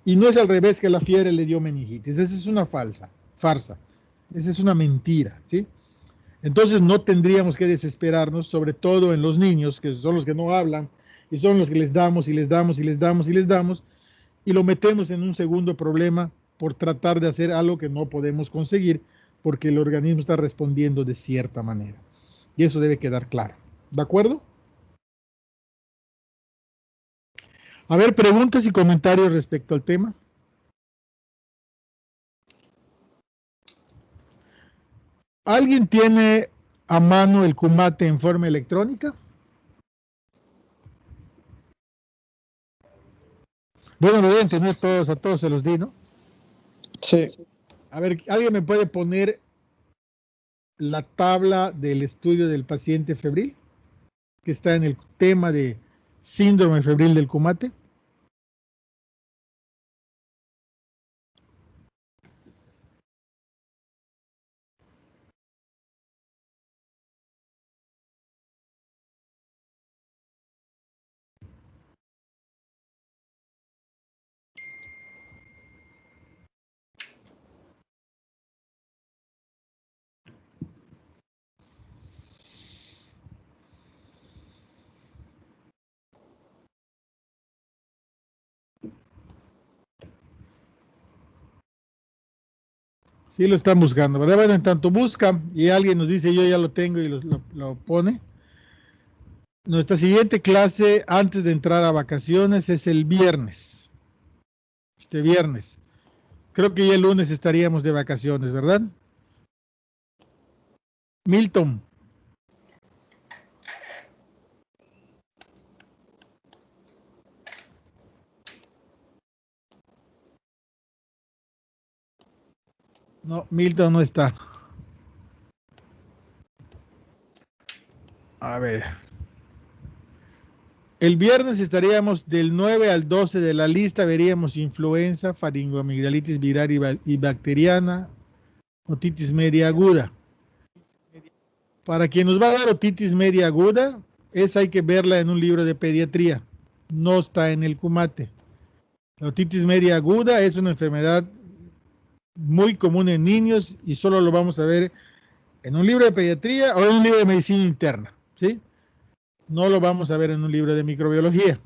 Y no es al revés, que la fiebre le dio meningitis. Esa es una farsa. Esa es una mentira, ¿sí? Entonces no tendríamos que desesperarnos, sobre todo en los niños, que son los que no hablan, y son los que les damos y les damos y les damos y les damos, y lo metemos en un segundo problema por tratar de hacer algo que no podemos conseguir, porque el organismo está respondiendo de cierta manera. Y eso debe quedar claro. ¿De acuerdo? A ver, preguntas y comentarios respecto al tema. ¿Alguien tiene a mano el Kumate en forma electrónica? Bueno, lo deben tener todos, a todos se los di, ¿no? Sí. A ver, ¿alguien me puede poner la tabla del estudio del paciente febril que está en el tema de síndrome febril del Kumate? Sí lo están buscando, ¿verdad? Bueno, en tanto busca y alguien nos dice yo ya lo tengo y lo pone. Nuestra siguiente clase antes de entrar a vacaciones es el viernes. Este viernes. Creo que ya el lunes estaríamos de vacaciones, ¿verdad? Milton. No, Milton no está. A ver. El viernes estaríamos del 9 al 12 de la lista, veríamos influenza, faringoamigdalitis viral y bacteriana, otitis media aguda. Para quien nos va a dar otitis media aguda, esa hay que verla en un libro de pediatría, no está en el Kumate. La otitis media aguda es una enfermedad muy común en niños y solo lo vamos a ver en un libro de pediatría o en un libro de medicina interna, ¿sí? No lo vamos a ver en un libro de microbiología.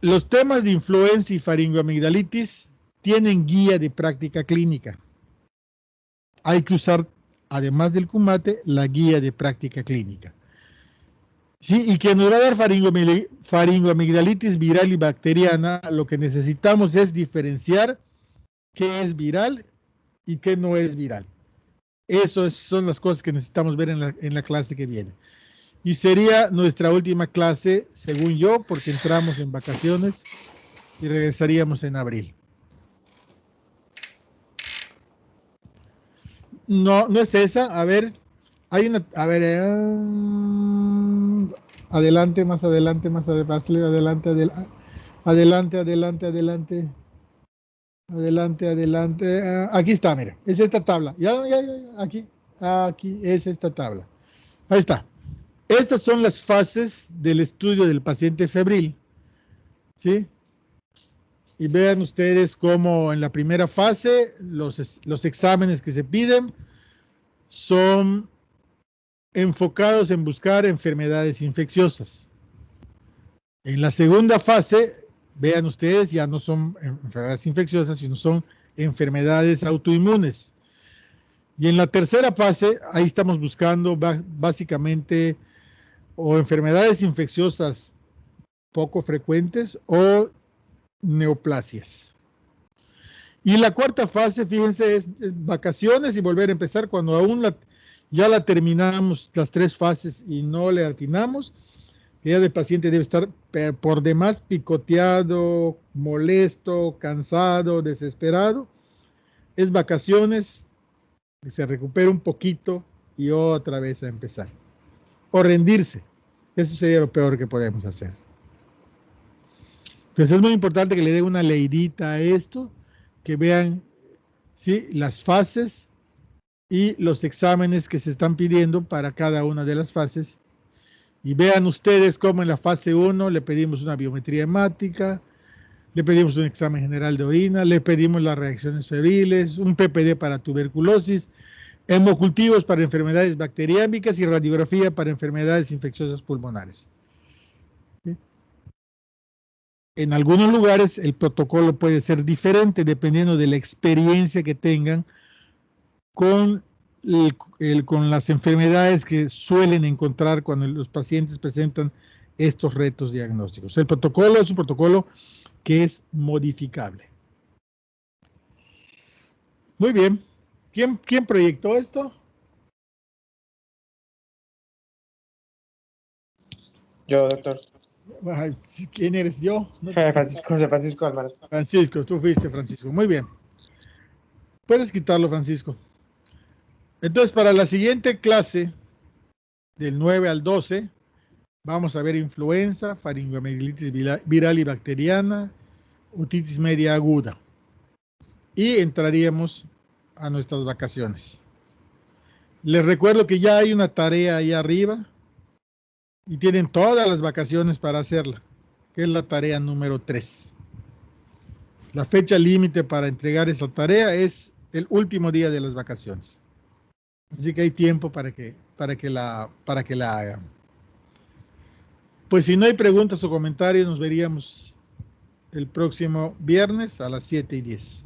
Los temas de influenza y faringoamigdalitis tienen guía de práctica clínica. Hay que usar, además del Kumate, la guía de práctica clínica. Sí, y que nos va a dar faringoamigdalitis viral y bacteriana. Lo que necesitamos es diferenciar qué es viral y qué no es viral. Esas son las cosas que necesitamos ver en la clase que viene. Y sería nuestra última clase, según yo, porque entramos en vacaciones y regresaríamos en abril. No, no es esa. A ver, hay una... A ver... adelante, más adelante, más adelante, adelante, adelante, adelante, adelante. Adelante, adelante. Aquí está, mira. Es esta tabla. Aquí es esta tabla. Ahí está. Estas son las fases del estudio del paciente febril. ¿Sí? Y vean ustedes cómo en la primera fase los exámenes que se piden son enfocados en buscar enfermedades infecciosas. En la segunda fase, vean ustedes, ya no son enfermedades infecciosas, sino son enfermedades autoinmunes. Y en la tercera fase, ahí estamos buscando básicamente o enfermedades infecciosas poco frecuentes o neoplasias. Y la cuarta fase, fíjense, es vacaciones y volver a empezar cuando aún ya la terminamos las tres fases y no le atinamos. Ya el paciente debe estar por demás picoteado, molesto, cansado, desesperado. Es vacaciones, que se recupere un poquito y otra vez a empezar. O rendirse. Eso sería lo peor que podemos hacer. Entonces es muy importante que le den una leidita a esto, que vean, ¿sí?, las fases y los exámenes que se están pidiendo para cada una de las fases. Y vean ustedes cómo en la fase 1 le pedimos una biometría hemática, le pedimos un examen general de orina, le pedimos las reacciones febriles, un PPD para tuberculosis, hemocultivos para enfermedades bacteriámicas y radiografía para enfermedades infecciosas pulmonares. ¿Sí? En algunos lugares el protocolo puede ser diferente dependiendo de la experiencia que tengan con las enfermedades que suelen encontrar cuando los pacientes presentan estos retos diagnósticos. El protocolo es un protocolo que es modificable. Muy bien. ¿Quién proyectó esto? Yo, doctor. ¿Quién eres? ¿Yo? José Francisco Álvarez. Francisco, tú fuiste, Francisco. Muy bien. Puedes quitarlo, Francisco. Entonces, para la siguiente clase, del 9 al 12, vamos a ver influenza, faringoamigdalitis viral y bacteriana, otitis media aguda. Y entraríamos a nuestras vacaciones. Les recuerdo que ya hay una tarea ahí arriba y tienen todas las vacaciones para hacerla, que es la tarea número 3. La fecha límite para entregar esta tarea es el último día de las vacaciones. Así que hay tiempo para que la hagan. Pues si no hay preguntas o comentarios, nos veríamos el próximo viernes a las 7:10.